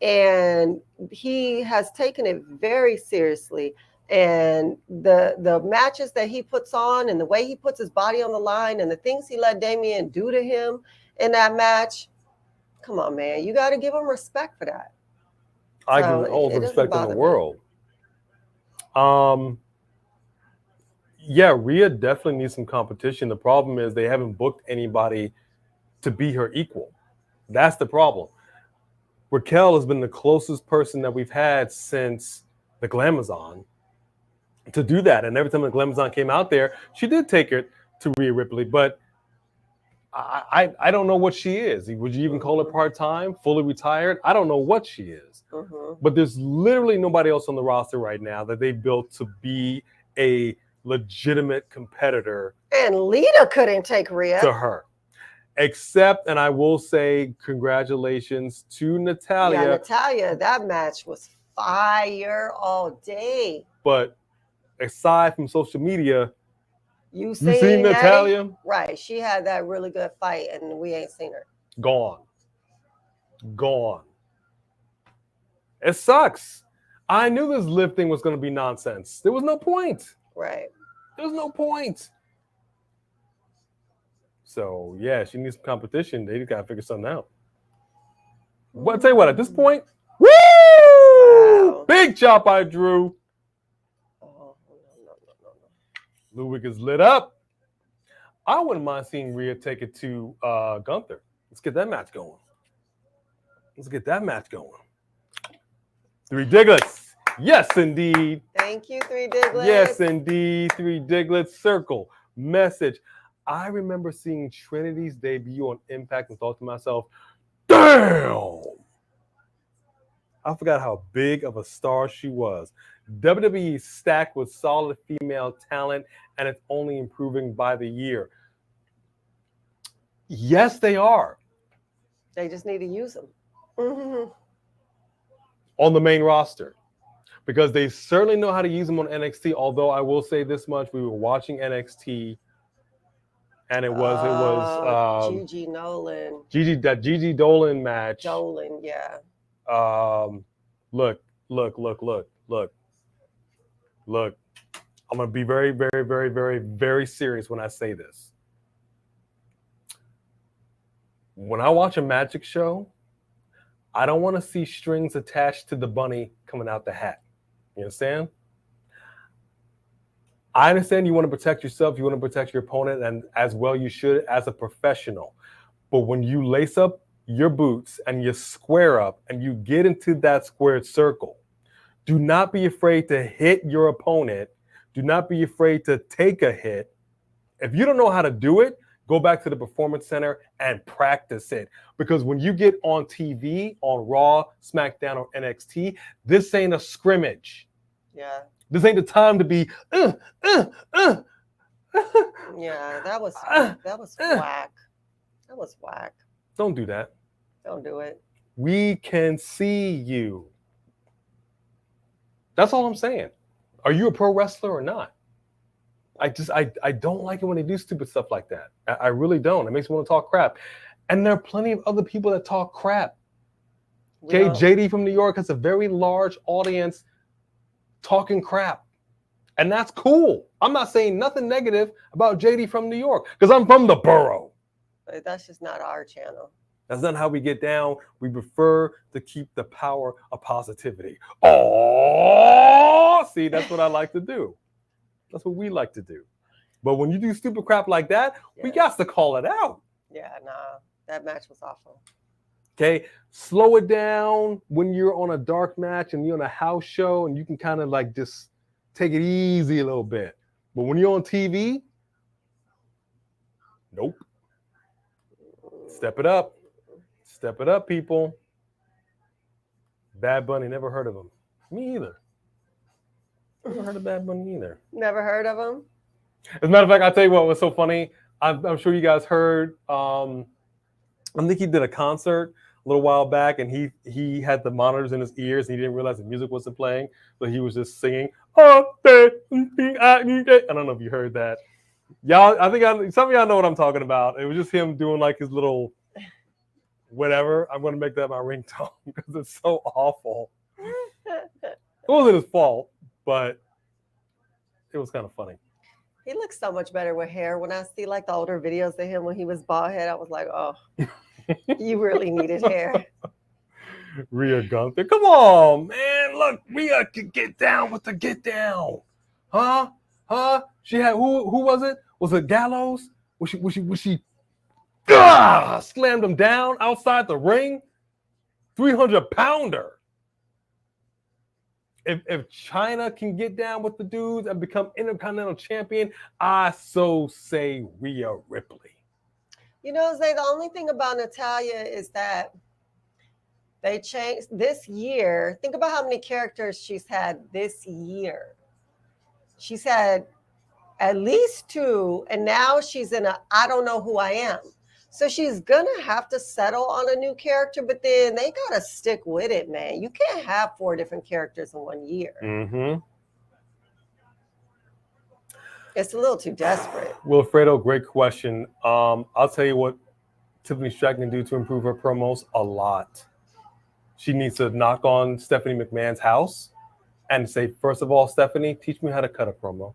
And he has taken it very seriously. And the matches that he puts on and the way he puts his body on the line and the things he let Damian do to him in that match, come on, man. You got to give him respect for that. I give all the respect in the world. Yeah, Rhea definitely needs some competition. The problem is they haven't booked anybody to be her equal. That's the problem. Raquel has been the closest person that we've had since the Glamazon to do that. And every time the Glamazon came out there, she did take it to Rhea Ripley. But I don't know what she is. Would you even call her part-time, fully retired? I don't know what she is. But there's literally nobody else on the roster right now that they built to be a legitimate competitor. And Lita couldn't take Rhea. To her. Except, and I will say congratulations to Natalya. Yeah, Natalya, that match was fire all day. But aside from social media, you seen Natalya? Right. She had that really good fight, and we ain't seen her. Gone. It sucks. I knew this Liv thing was going to be nonsense. There was no point. Right. There was no point. So, yeah, she needs some competition. They just got to figure something out. But I'll tell you what, at this point, woo! Wow. Big chop by Drew. No. Ludwig is lit up. I wouldn't mind seeing Rhea take it to Gunther. Let's get that match going. Three Diglets. Yes, indeed. Thank you, Three Diglets. Yes, indeed. Three Diglets. Circle. Message. I remember seeing Trinity's debut on Impact and thought to myself, damn! I forgot how big of a star she was. WWE is stacked with solid female talent, and it's only improving by the year. Yes, they are. They just need to use them. On the main roster. Because they certainly know how to use them on NXT, although I will say this much. We were watching NXT, and it was Gigi Nolan. Gigi Dolan match. Dolan, yeah. Look. I'm gonna be very, very, very, very, very serious when I say this. When I watch a magic show, I don't want to see strings attached to the bunny coming out the hat. You understand? I understand you want to protect yourself, you want to protect your opponent, and as well you should as a professional. But when you lace up your boots and you square up and you get into that squared circle, do not be afraid to hit your opponent. Do not be afraid to take a hit. If you don't know how to do it, go back to the Performance Center and practice it. Because when you get on TV, on Raw, SmackDown, or NXT, this ain't a scrimmage. Yeah. This ain't the time to be, Yeah, that was whack. That was whack. Don't do that. Don't do it. We can see you. That's all I'm saying. Are you a pro wrestler or not? I don't like it when they do stupid stuff like that. I really don't. It makes me want to talk crap. And there are plenty of other people that talk crap. Okay, JD from New York has a very large audience talking crap. And that's cool. I'm not saying nothing negative about JD from New York because I'm from the borough. But that's just not our channel. That's not how we get down. We prefer to keep the power of positivity. Oh, see, that's what I like to do. That's what we like to do. But when you do stupid crap like that, we got to call it out. Yeah, nah, that match was awful. Okay, slow it down when you're on a dark match and you're on a house show and you can kind of like just take it easy a little bit. But when you're on TV, nope. Step it up. Step it up, people. Bad Bunny, never heard of him. Me either. Never heard of Bad Bunny either. Never heard of him? As a matter of fact, I'll tell you what was so funny. I'm sure you guys heard. I think he did a concert a little while back, and he had the monitors in his ears, and he didn't realize the music wasn't playing, so he was just singing. I don't know if you heard that. Y'all, some of y'all know what I'm talking about. It was just him doing like his little whatever. I'm going to make that my ringtone because it's so awful. It wasn't his fault, but it was kind of funny. He looks so much better with hair. When I see like the older videos of him when he was bald head, I was like, oh, you really needed hair. Rhea Gunther. Come on, man. Look, Rhea can get down with the get down. Huh? She had who was it? Was it Gallows? Was she slammed him down outside the ring? 300-pounder. If China can get down with the dudes and become Intercontinental Champion, I so say Rhea Ripley. You know, Zay, the only thing about Natalya is that they changed this year. Think about how many characters she's had this year. She's had at least 2, and now she's in a I don't know who I am. So she's going to have to settle on a new character, but then they got to stick with it, man. You can't have 4 different characters in 1 year. Mm-hmm. It's a little too desperate. Wilfredo, great question. I'll tell you what Tiffany Stratton can do to improve her promos a lot. She needs to knock on Stephanie McMahon's house and say, first of all, Stephanie, teach me how to cut a promo.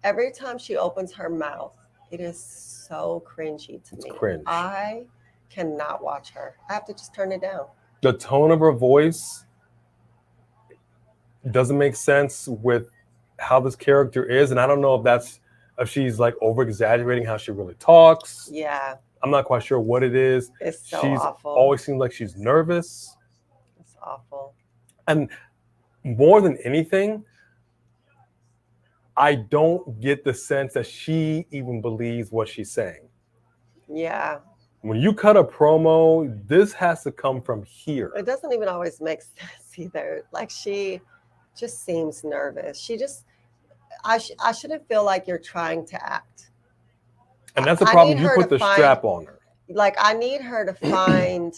Every time she opens her mouth, it is so cringy to me. Cringe. I cannot watch her. I have to just turn it down. The tone of her voice doesn't make sense with how this character is, and I don't know if she's like over exaggerating how she really talks. Yeah. I'm not quite sure what it is. It's so She's awful. Always seems like she's nervous. It's awful. And more than anything, I don't get the sense that she even believes what she's saying. Yeah. When you cut a promo, this has to come from here. It doesn't even always make sense either. Like she just seems nervous. I shouldn't feel like you're trying to act. And that's the problem. You put the strap on her. Like I need her to find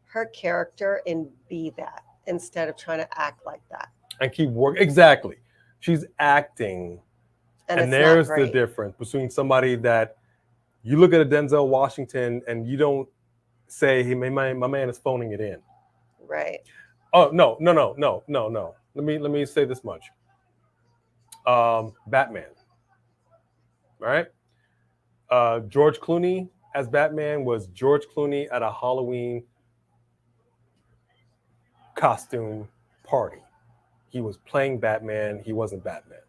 her character and be that instead of trying to act like that. And keep working. Exactly. She's acting. And there's the difference between somebody that you look at a Denzel Washington and you don't say, hey, my man is phoning it in. Right. Oh, no. Let me say this much. Batman. All right. George Clooney as Batman was George Clooney at a Halloween costume party. He was playing Batman. He wasn't Batman.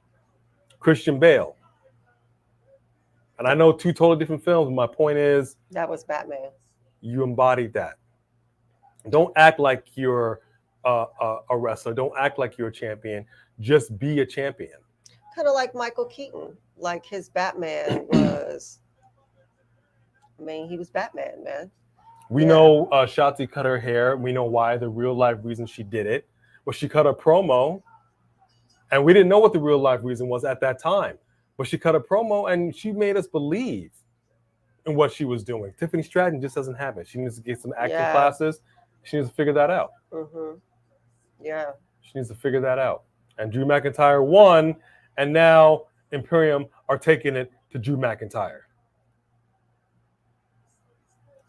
Christian Bale. And I know 2 totally different films. My point is, that was Batman. You embodied that. Don't act like you're a wrestler. Don't act like you're a champion. Just be a champion. Kind of like Michael Keaton. Like his Batman was, he was Batman, man. We know Shotzi cut her hair. We know why, the real life reason she did it. But she cut a promo, and we didn't know what the real life reason was at that time. But she cut a promo, and she made us believe in what she was doing. Tiffany Stratton just doesn't have it. She needs to get some acting classes. She needs to figure that out. Mm-hmm. Yeah. She needs to figure that out. And Drew McIntyre won, And now Imperium are taking it to Drew McIntyre.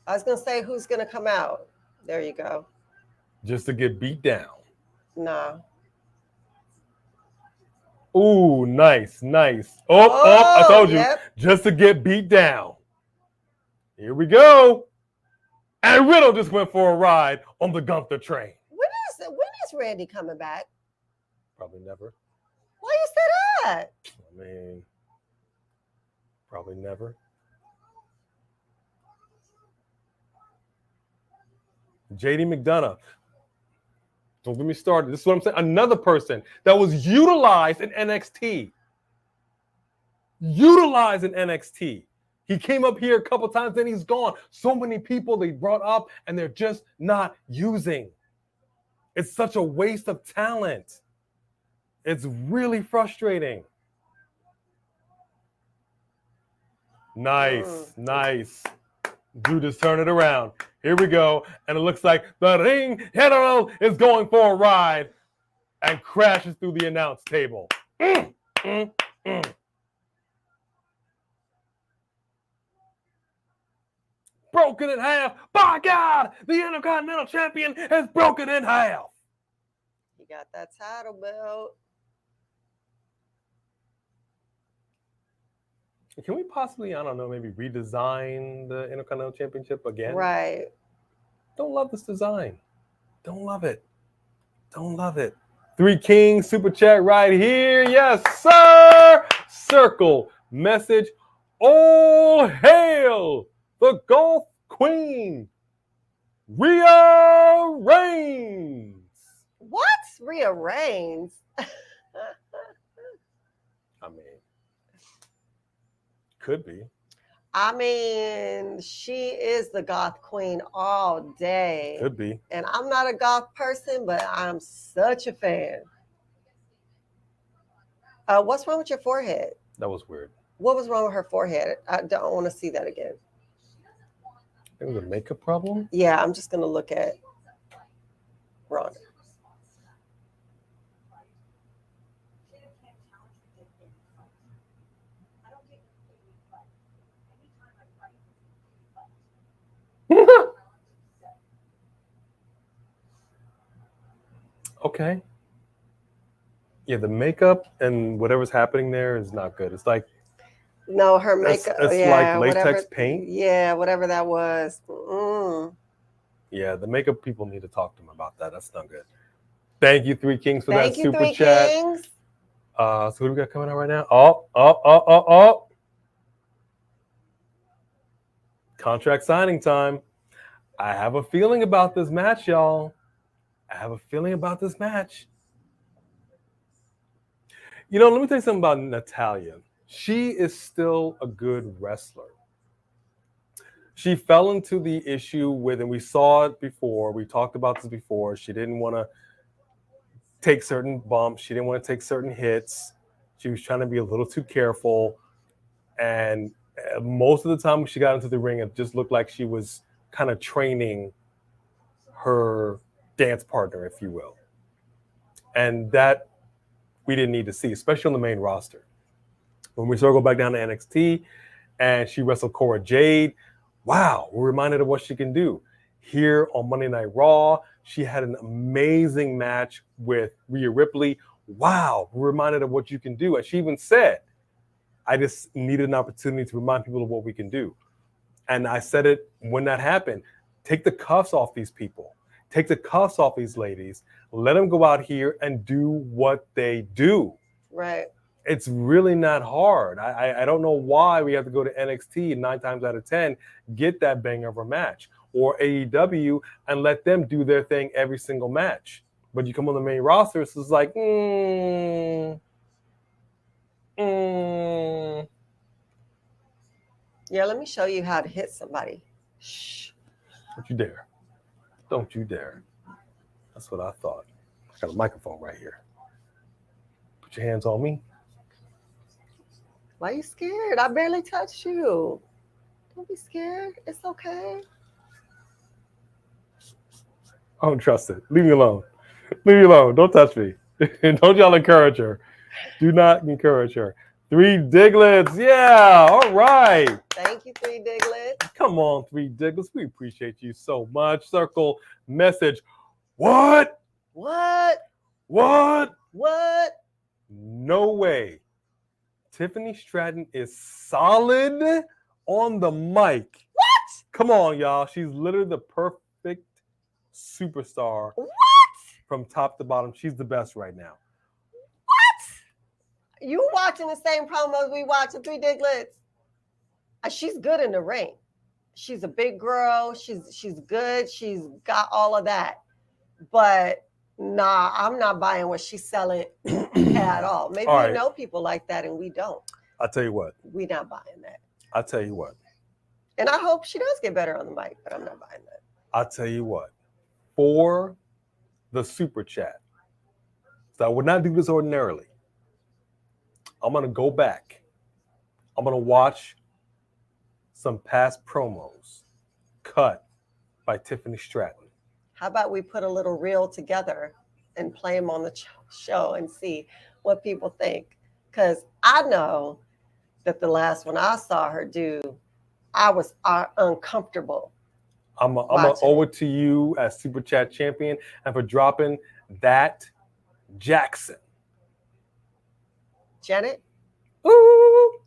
I was going to say, who's going to come out? There you go. Just to get beat down. Nah. Ooh, nice. Oh, I told you. Yep. Just to get beat down. Here we go. And Riddle just went for a ride on the Gunther train. When is Randy coming back? Probably never. Why you say that? I mean, probably never. JD McDonough. Don't get me started. This is what I'm saying. Another person that was utilized in NXT. He came up here a couple times, then he's gone. So many people they brought up, and they're just not using. It's such a waste of talent. It's really frustrating. Nice. Drew just turn it around. Here we go. And it looks like the ring general is going for a ride and crashes through the announce table. Broken in half. By God, the Intercontinental Champion is broken in half. He got that title belt. Can we possibly, I don't know, maybe redesign the Intercontinental Championship again? Right. Don't love this design. Don't love it. Three Kings super chat right here. Yes, sir. Circle message. All hail the Golf Queen, Rhea Reigns. What? Rhea Reigns? I mean, could be. I mean, she is the goth queen all day. Could be. And I'm not a goth person, but I'm such a fan. What's wrong with your forehead? That was weird. What was wrong with her forehead? I don't want to see that again. It was a makeup problem? Yeah, I'm just going to look at Ronda. Okay. Yeah, the makeup and whatever's happening there is not good. It's like no, her makeup. It's like latex paint. Yeah, whatever that was. Mm. Yeah, the makeup people need to talk to them about that. That's not good. Thank you, Three Kings, for Thank that you, super Three chat. Kings. So who do we got coming out right now? Oh. Contract signing time. I have a feeling about this match, y'all. You know, let me tell you something about Natalya. She is still a good wrestler. She fell into the issue with, and we saw it before, we talked about this before, she didn't want to take certain bumps, she didn't want to take certain hits, she was trying to be a little too careful, and most of the time when she got into the ring, it just looked like she was kind of training her dance partner, if you will. And that we didn't need to see, especially on the main roster. When we circle back down to NXT and she wrestled Cora Jade, wow, we're reminded of what she can do. Here on Monday Night Raw, she had an amazing match with Rhea Ripley. Wow, we're reminded of what you can do. And she even said, I just needed an opportunity to remind people of what we can do. And I said it when that happened. Take the cuffs off these people. Take the cuffs off these ladies. Let them go out here and do what they do. Right. It's really not hard. I don't know why we have to go to NXT and 9 times out of 10 get that banger of a match, or AEW and let them do their thing every single match. But you come on the main roster, it's just like, Yeah, let me show you how to hit somebody. Shh. Don't you dare. Don't you dare. That's what I thought. I got a microphone right here. Put your hands on me. Why are you scared? I barely touched you. Don't be scared. It's okay. I don't trust it. Leave me alone. Leave me alone. Don't touch me. Don't y'all encourage her. Do not encourage her. 3 Diglets. Yeah. All right. Thank you, 3 Diglets. Come on, 3 Diglets. We appreciate you so much. Circle message. What? What? What? What? No way. Tiffany Stratton is solid on the mic. What? Come on, y'all. She's literally the perfect superstar. What? From top to bottom. She's the best right now. What? You watching the same promos we watching, 3 Diglets? She's good in the ring. She's a big girl. She's good. She's got all of that. But nah, I'm not buying what she's selling at all. Maybe All we right. know people like that and we don't. I'll tell you what. We're not buying that. I'll tell you what. And I hope she does get better on the mic, but I'm not buying that. I'll tell you what. For the super chat. So I would not do this ordinarily. I'm going to go back. I'm going to watch some past promos cut by Tiffany Stratton. How about we put a little reel together and play them on the show and see what people think? Because I know that the last one I saw her do, I was uncomfortable. I'm going to owe it to you as Super Chat champion and for dropping that Jackson. Janet? Ooh.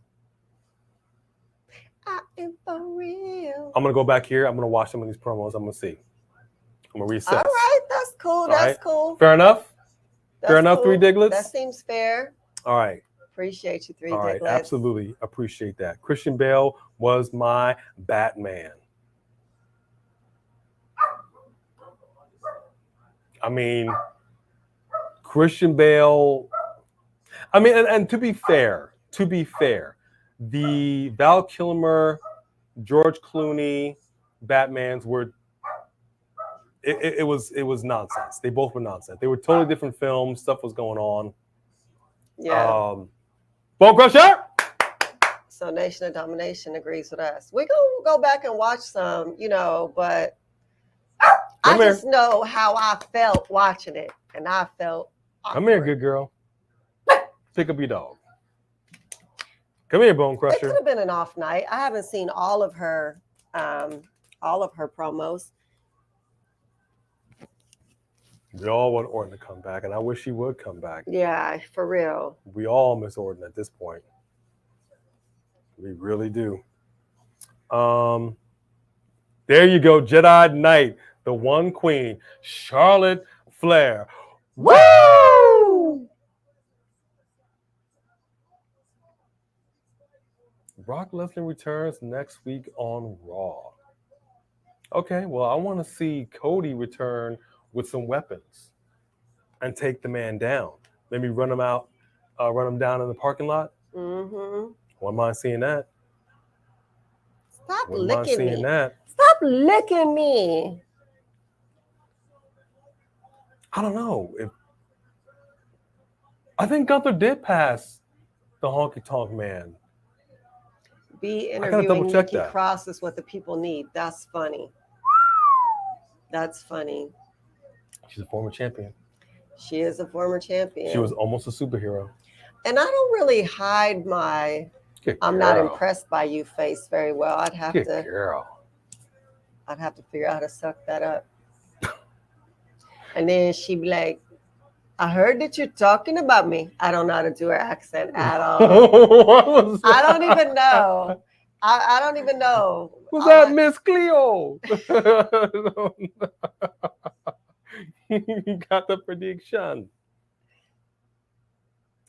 I am for real. I'm going to go back here. I'm going to watch some of these promos. I'm going to see. I'm going to reset. All right. That's cool. That's cool. Fair enough? That's fair enough, cool. 3 Diglets? That seems fair. All right. Appreciate you, 3 All Diglets. right. Absolutely appreciate that. Christian Bale was my Batman. I mean, Christian Bale. I mean, and to be fair, the Val Kilmer, George Clooney Batmans were. It was nonsense. They both were nonsense. They were totally different films. Stuff was going on. Yeah. Bone Crusher. So Nation of Domination agrees with us. We gonna go back and watch some, but I just know how I felt watching it, and I felt awkward. Come here, good girl. Pick up your dog. Come here, Bone Crusher. It could have been an off night. I haven't seen all of her promos. We all want Orton to come back, and I wish he would come back. Yeah, for real. We all miss Orton at this point. We really do. There you go, Jedi Knight, the one queen, Charlotte Flair. Woo! Brock Lesnar returns next week on Raw. Okay, well, I want to see Cody return with some weapons and take the man down. Maybe run him out, run him down in the parking lot. Mm-hmm. Wouldn't mind seeing that. Stop licking me. That. Stop licking me. I don't know. I think Gunther did pass the Honky Tonk Man. Be interviewing double-check Nikki that. Cross is what the people need. That's funny. That's funny. She's a former champion. She is a former champion. She was almost a superhero. And I don't really hide my not impressed by you face very well. I'd have to figure out how to suck that up. And then she'd be like, I heard that you're talking about me. I don't know how to do her accent at all. What was that? I don't even know. I don't even know. Was that Miss Cleo? You got the prediction.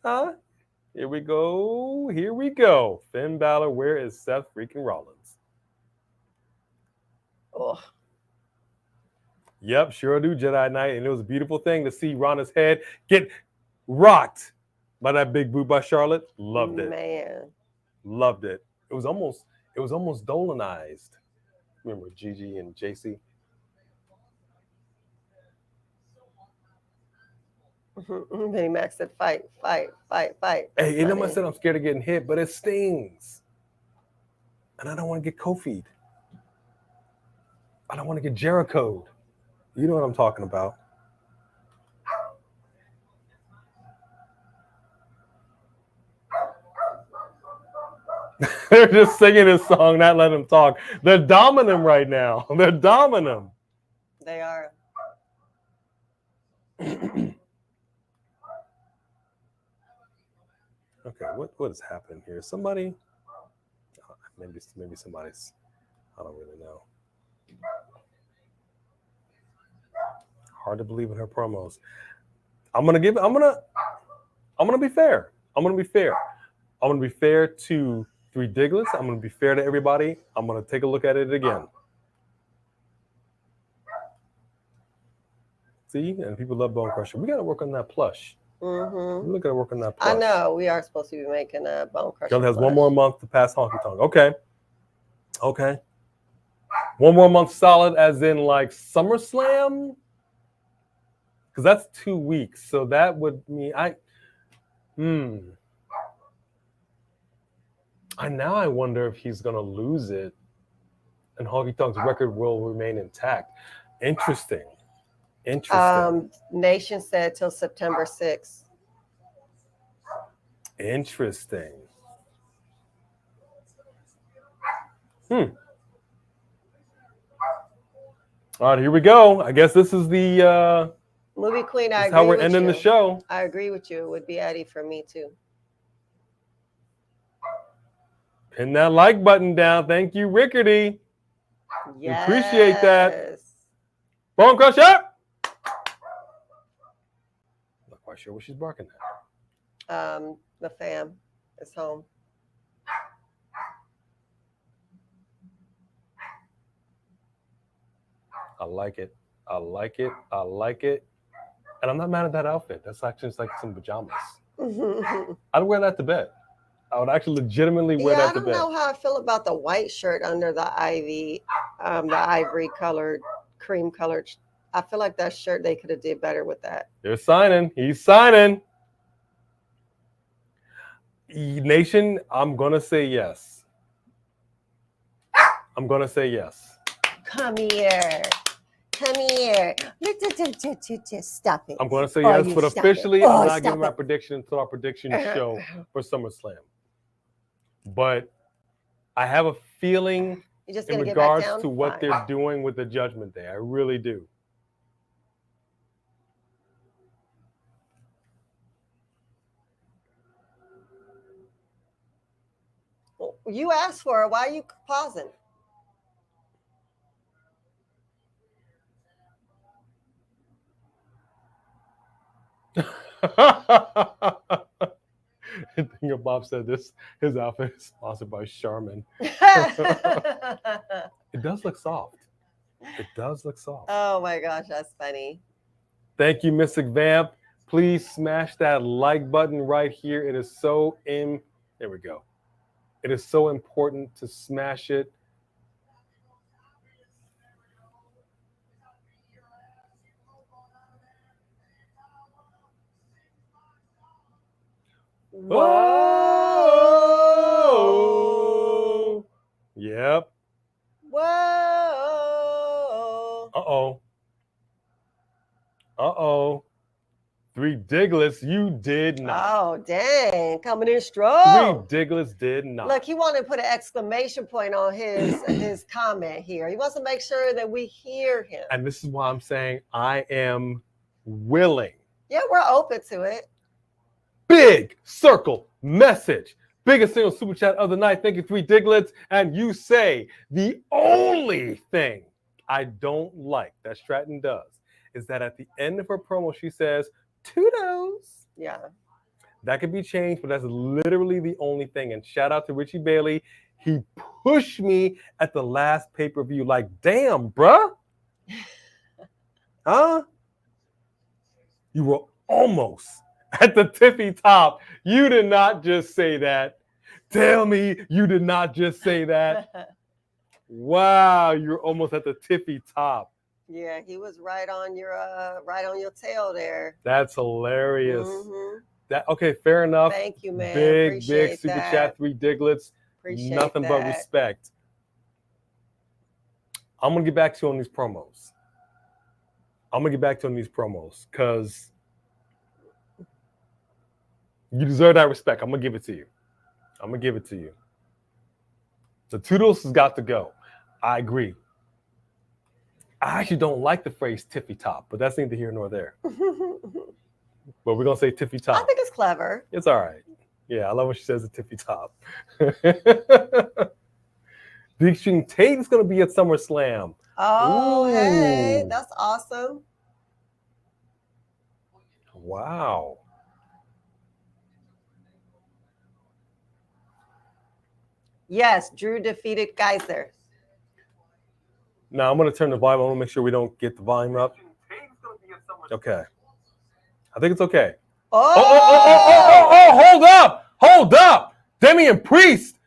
Huh? Here we go. Finn Balor, where is Seth freaking Rollins? Oh. Yep, sure do, Jedi Knight. And it was a beautiful thing to see Ronda's head get rocked by that big boot by Charlotte. Loved it. Man. Loved it. It was almost Dolanized. Remember Gigi and JC? Vinnie Mac said, fight. Hey, you know what I said? I'm scared of getting hit, but it stings. And I don't want to get Kofi'd. I don't want to get Jericho'd. You know what I'm talking about. They're just singing his song, not letting him talk. They're doming him right now. They're doming him. They are. Okay, what is happening here? Somebody, maybe somebody's. I don't really know. Hard to believe in her promos. I'm gonna be fair. I'm gonna be fair to Three Diglets. I'm gonna be fair to everybody. I'm gonna take a look at it again. See, and people love Bone Crusher. We gotta work on that plush. Mm-hmm. We gotta work on that plush. I know we are supposed to be making a Bone Crusher. Gunther has one more month to pass Honky Tonk. Okay. One more month solid, as in like SummerSlam. Because that's 2 weeks, so that would mean I wonder if he's gonna lose it, and Honky Tonk's record will remain intact. Interesting. Nation said till September 6th. Interesting. All right, here we go. I guess this is the Movie Queen. I agree how we're with ending you. the show. I agree with you. It would be Eddie for me too. Pin that like button down. Thank you, Rickety. Yes. Appreciate that. Bone Crusher. Not quite sure what she's barking at. The fam is home. I like it. And I'm not mad at that outfit. That's actually just like some pajamas. I'd wear that to bed. I would actually legitimately wear that to bed. I don't know how I feel about the white shirt under the ivory colored, cream colored. I feel like that shirt, they could have did better with that. They're signing. He's signing. Nation, I'm going to say yes. Come here. Stop it. I'm going to say yes, but officially I'm not giving my prediction until our prediction show for SummerSlam. But I have a feeling in regards to what they're doing with the Judgment Day. I really do. Well, you asked for it. Why are you pausing? I think Bob said this. His outfit is sponsored by Charmin. It does look soft. Oh my gosh, that's funny. Thank you, Mystic Vamp. Please smash that like button right here. It is so there we go. It is so important to smash it. Whoa! Yep. Whoa! Uh-oh. Three Diglets, you did not. Oh, dang. Coming in strong. Three Diglets did not. Look, he wanted to put an exclamation point on his comment here. He wants to make sure that we hear him. And this is why I'm saying I am willing. Yeah, we're open to it. Big circle message. Biggest single super chat of the night. Thank you, Three Diglets. And you say the only thing I don't like that Stratton does is that at the end of her promo, she says, "Toodles." Yeah. That could be changed, but that's literally the only thing. And shout out to Richie Bailey. He pushed me at the last pay-per-view. Like, damn, bruh. Huh? You were almost at the tippy top. You did not just say that. Tell me you did not just say that. Wow, you're almost at the tippy top. Yeah, he was right on your tail there. That's hilarious. Mm-hmm. Okay, fair enough. Thank you, man. Big super chat, Three Diglets. Appreciate nothing but respect. I'm gonna get back to you on these promos. Because you deserve that respect. I'm gonna give it to you. The Toodles has got to go. I agree. I actually don't like the phrase tiffy top, but that's neither here nor there. But we're going to say tiffy top. I think it's clever. It's all right. Yeah, I love when she says the tiffy top. The Extreme Tate is going to be at SummerSlam. Oh, Ooh. hey, that's awesome. Wow. Yes, Drew defeated Geyser. Now I'm going to turn the volume. I want to make sure we don't get the volume up. Okay. I think it's okay. Oh! Hold up. Hold up. Damian Priest.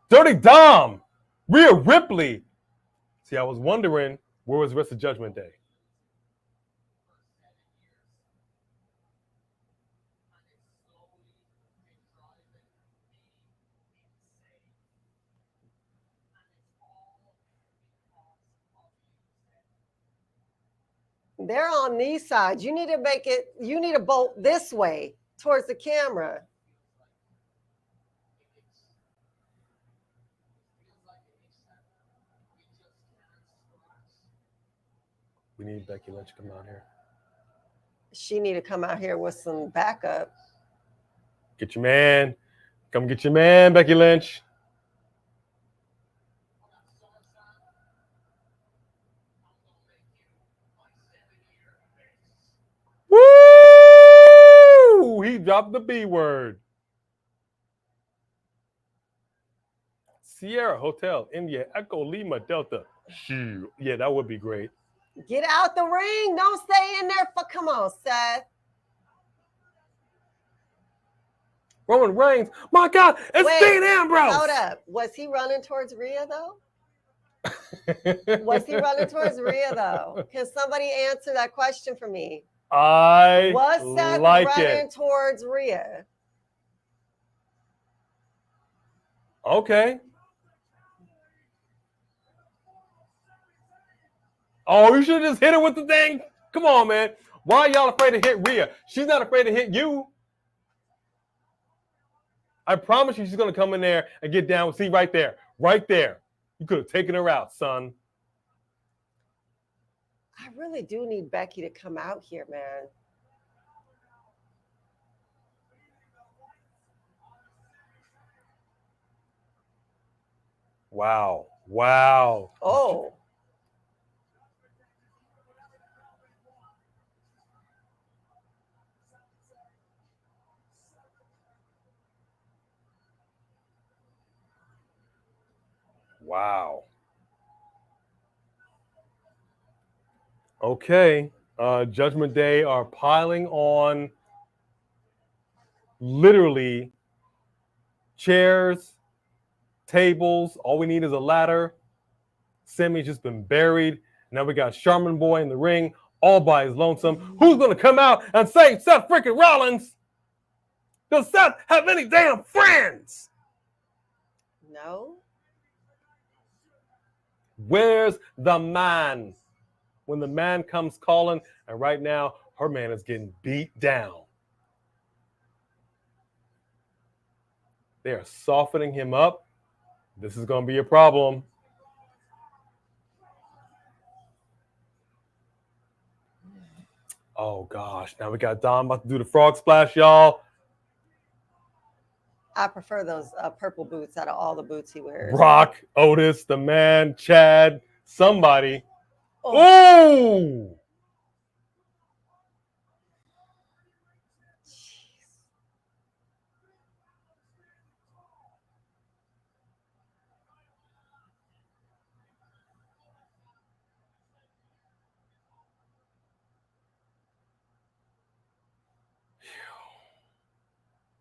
Dirty Dom. Rhea Ripley. See, I was wondering where was the rest of Judgment Day? They're on these sides. You need to bolt this way towards the camera. We need Becky Lynch to come out here. She need to come out here with some backup. Get your man. Come get your man, Becky Lynch. Woo! He dropped the B word. Sierra Hotel, India, Echo Lima, Delta. Shoot. Yeah, that would be great. Get out the ring. Don't stay in there. Come on, Seth. Roman Reigns. My God, it's Dean Ambrose. Hold up. Was he running towards Rhea, though? Was he running towards Rhea, though? Can somebody answer that question for me? Was Seth running towards Rhea? Okay. Oh, you should have just hit her with the thing. Come on, man. Why are y'all afraid to hit Rhea? She's not afraid to hit you. I promise you she's going to come in there and get down. See, right there. Right there. You could have taken her out, son. I really do need Becky to come out here, man. Wow. Wow. Oh. Wow. Okay. Judgment Day are piling on literally chairs, tables. All we need is a ladder. Sammy's just been buried. Now we got Charmin Boy in the ring all by his lonesome. Who's going to come out and save Seth freaking Rollins? Does Seth have any damn friends? No. Where's the man? When the man comes calling, and right now, her man is getting beat down. They are softening him up. This is going to be a problem. Oh, gosh. Now we got Dom about to do the frog splash, y'all. I prefer those purple boots out of all the boots he wears. Brock, Otis, the man, Chad, somebody. Oh!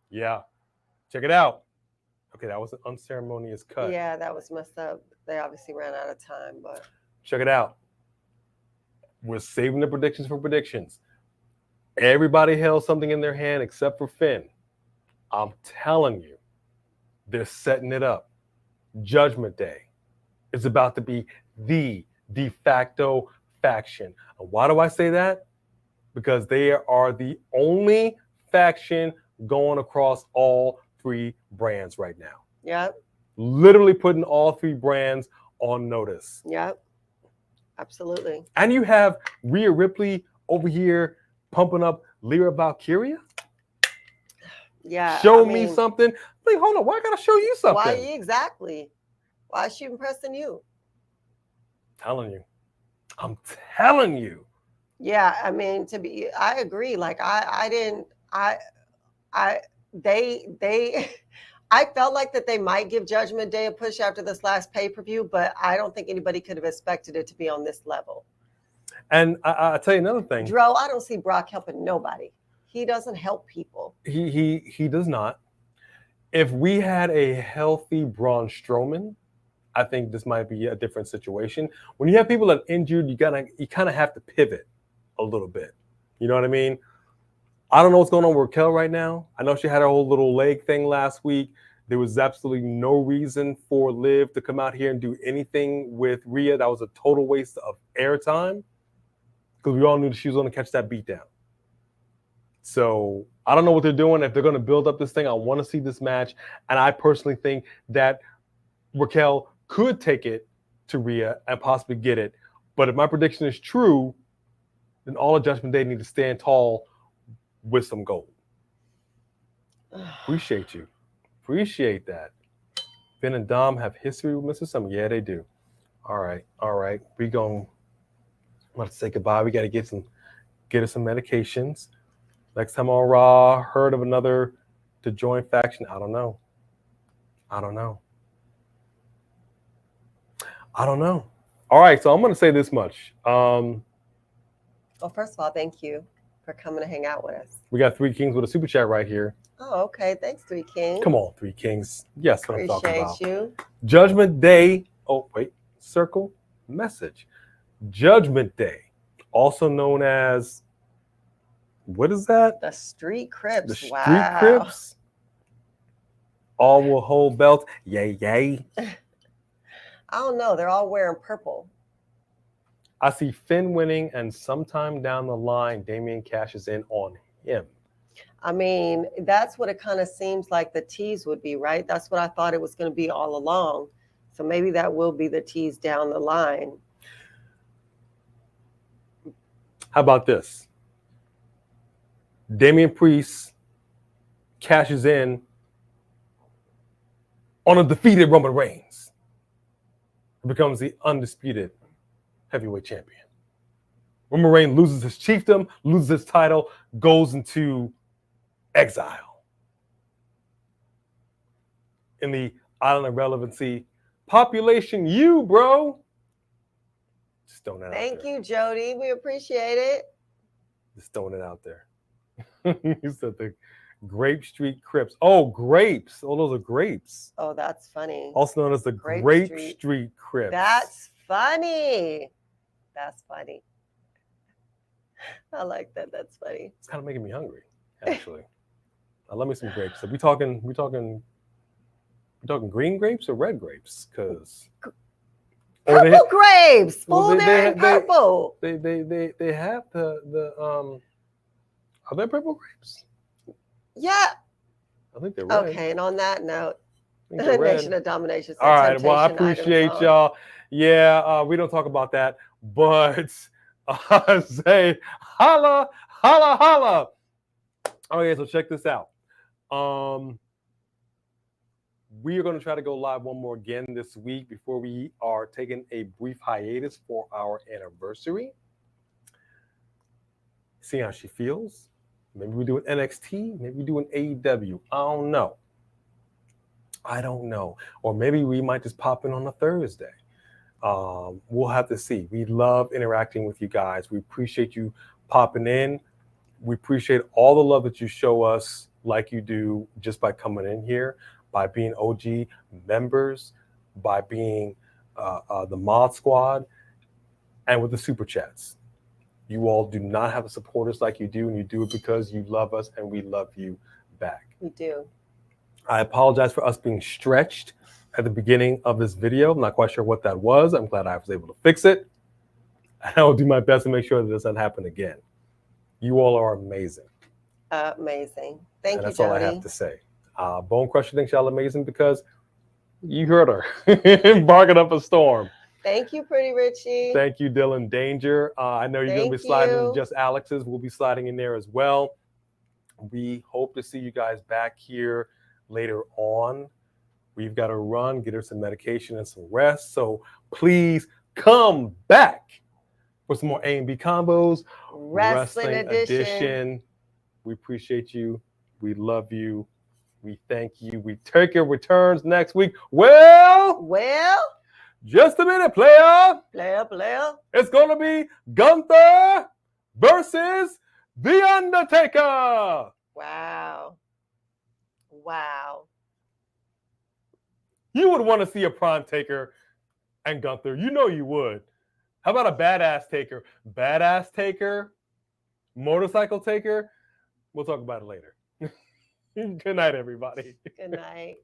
Yeah. Check it out. Okay, that was an unceremonious cut. Yeah, that was messed up. They obviously ran out of time, but check it out. We're saving the predictions for predictions. Everybody held something in their hand except for Finn. I'm telling you, they're setting it up. Judgment Day is about to be the de facto faction. And why do I say that? Because they are the only faction going across all three brands right now. Yep. literally putting all three brands on notice. Yep. Absolutely. And you have Rhea Ripley over here pumping up Lyra Valkyria. Yeah. Show me something. Like, hold on, why I gotta show you something? Why exactly? Why is she impressing you? I'm telling you. Yeah, I mean, I agree. Like I felt like that they might give Judgment Day a push after this last pay-per-view, but I don't think anybody could have expected it to be on this level. And I'll tell you another thing. Dro, I don't see Brock helping nobody. He doesn't help people. He does not. If we had a healthy Braun Strowman, I think this might be a different situation. When you have people that are injured, you kind of have to pivot a little bit. You know what I mean? I don't know what's going on with Raquel right now. I know she had her whole little leg thing last week. There was absolutely no reason for Liv to come out here and do anything with Rhea. That was a total waste of airtime because we all knew that she was going to catch that beat down. So I don't know what they're doing. If they're going to build up this thing, I want to see this match. And I personally think that Raquel could take it to Rhea and possibly get it. But if my prediction is true, then all of Judgment Day need to stand tall with some gold. Appreciate you. Appreciate that. Finn and Dom have history with Mr. Summer. Yeah, they do. All right. We going to say goodbye. We got to get us some medications. Next time on Raw, heard of another to join faction. I don't know. All right, so I'm going to say this much. Well, first of all, thank you for coming to hang out with us. We got Three Kings with a super chat right here. Oh, okay. Thanks, Three Kings. Come on, Three Kings. Yes, what I'm talking about. Appreciate you. Judgment Day. Oh, wait. Circle message. Judgment Day, also known as, what is that? The Street Crips. The Street Crips. All will hold belts. Yay. I don't know. They're all wearing purple. I see Finn winning, and sometime down the line, Damian cashes in on him. I mean, that's what it kind of seems like the tease would be, right? That's what I thought it was going to be all along. So maybe that will be the tease down the line. How about this? Damian Priest cashes in on a defeated Roman Reigns. He becomes the undisputed heavyweight champion. Roman Reigns loses his chiefdom, loses his title, goes into exile. In the Island of Relevancy, population you, bro. Just throwing that out there. Thank you, Jody. We appreciate it. Just throwing it out there. You said the Grape Street Crips. Oh, grapes. Oh, those are grapes. Oh, that's funny. Also known as the Grape Street Crips. That's funny. I like that. That's funny. It's kind of making me hungry, actually. Now, let me some grapes. So we talking green grapes or red grapes? Because purple grapes. Full name purple. They have the are they purple grapes? Yeah. I think they're red. Okay, and on that note, Nation of Domination. All right, well, I appreciate y'all. Yeah, we don't talk about that, but say holla. Okay, so check this out. We are going to try to go live one more again this week before we are taking a brief hiatus for our anniversary. See how she feels. Maybe we do an NXT. Maybe we do an AEW. I don't know. Or maybe we might just pop in on a Thursday. We'll have to see. We love interacting with you guys. We appreciate you popping in. We appreciate all the love that you show us like you do just by coming in here, by being OG members, by being the mod squad, and with the super chats. You all do not have the supporters like you do, and you do it because you love us and we love you back. We do. I apologize for us being stretched at the beginning of this video. I'm not quite sure what that was. I'm glad I was able to fix it. I will do my best to make sure that this doesn't happen again. You all are amazing. Amazing. Thank you, that's Jody. All I have to say. Bone Crusher thinks y'all amazing because You heard her. Barking up a storm. Thank you, Pretty Richie. Thank you, Dylan Danger. I know you're going to be sliding into Just Alex's. We'll be sliding in there as well. We hope to see you guys back here later on. We've got to run, get her some medication and some rest. So please come back for some more A and B combos. Wrestling edition. We appreciate you. We love you. We thank you. We take your returns next week. Well, just a minute, player. It's going to be Gunther versus The Undertaker. Wow. You would want to see a Prime Taker and Gunther. You know you would. How about a Badass Taker? Badass Taker? Motorcycle Taker? We'll talk about it later. Good night, everybody. Good night.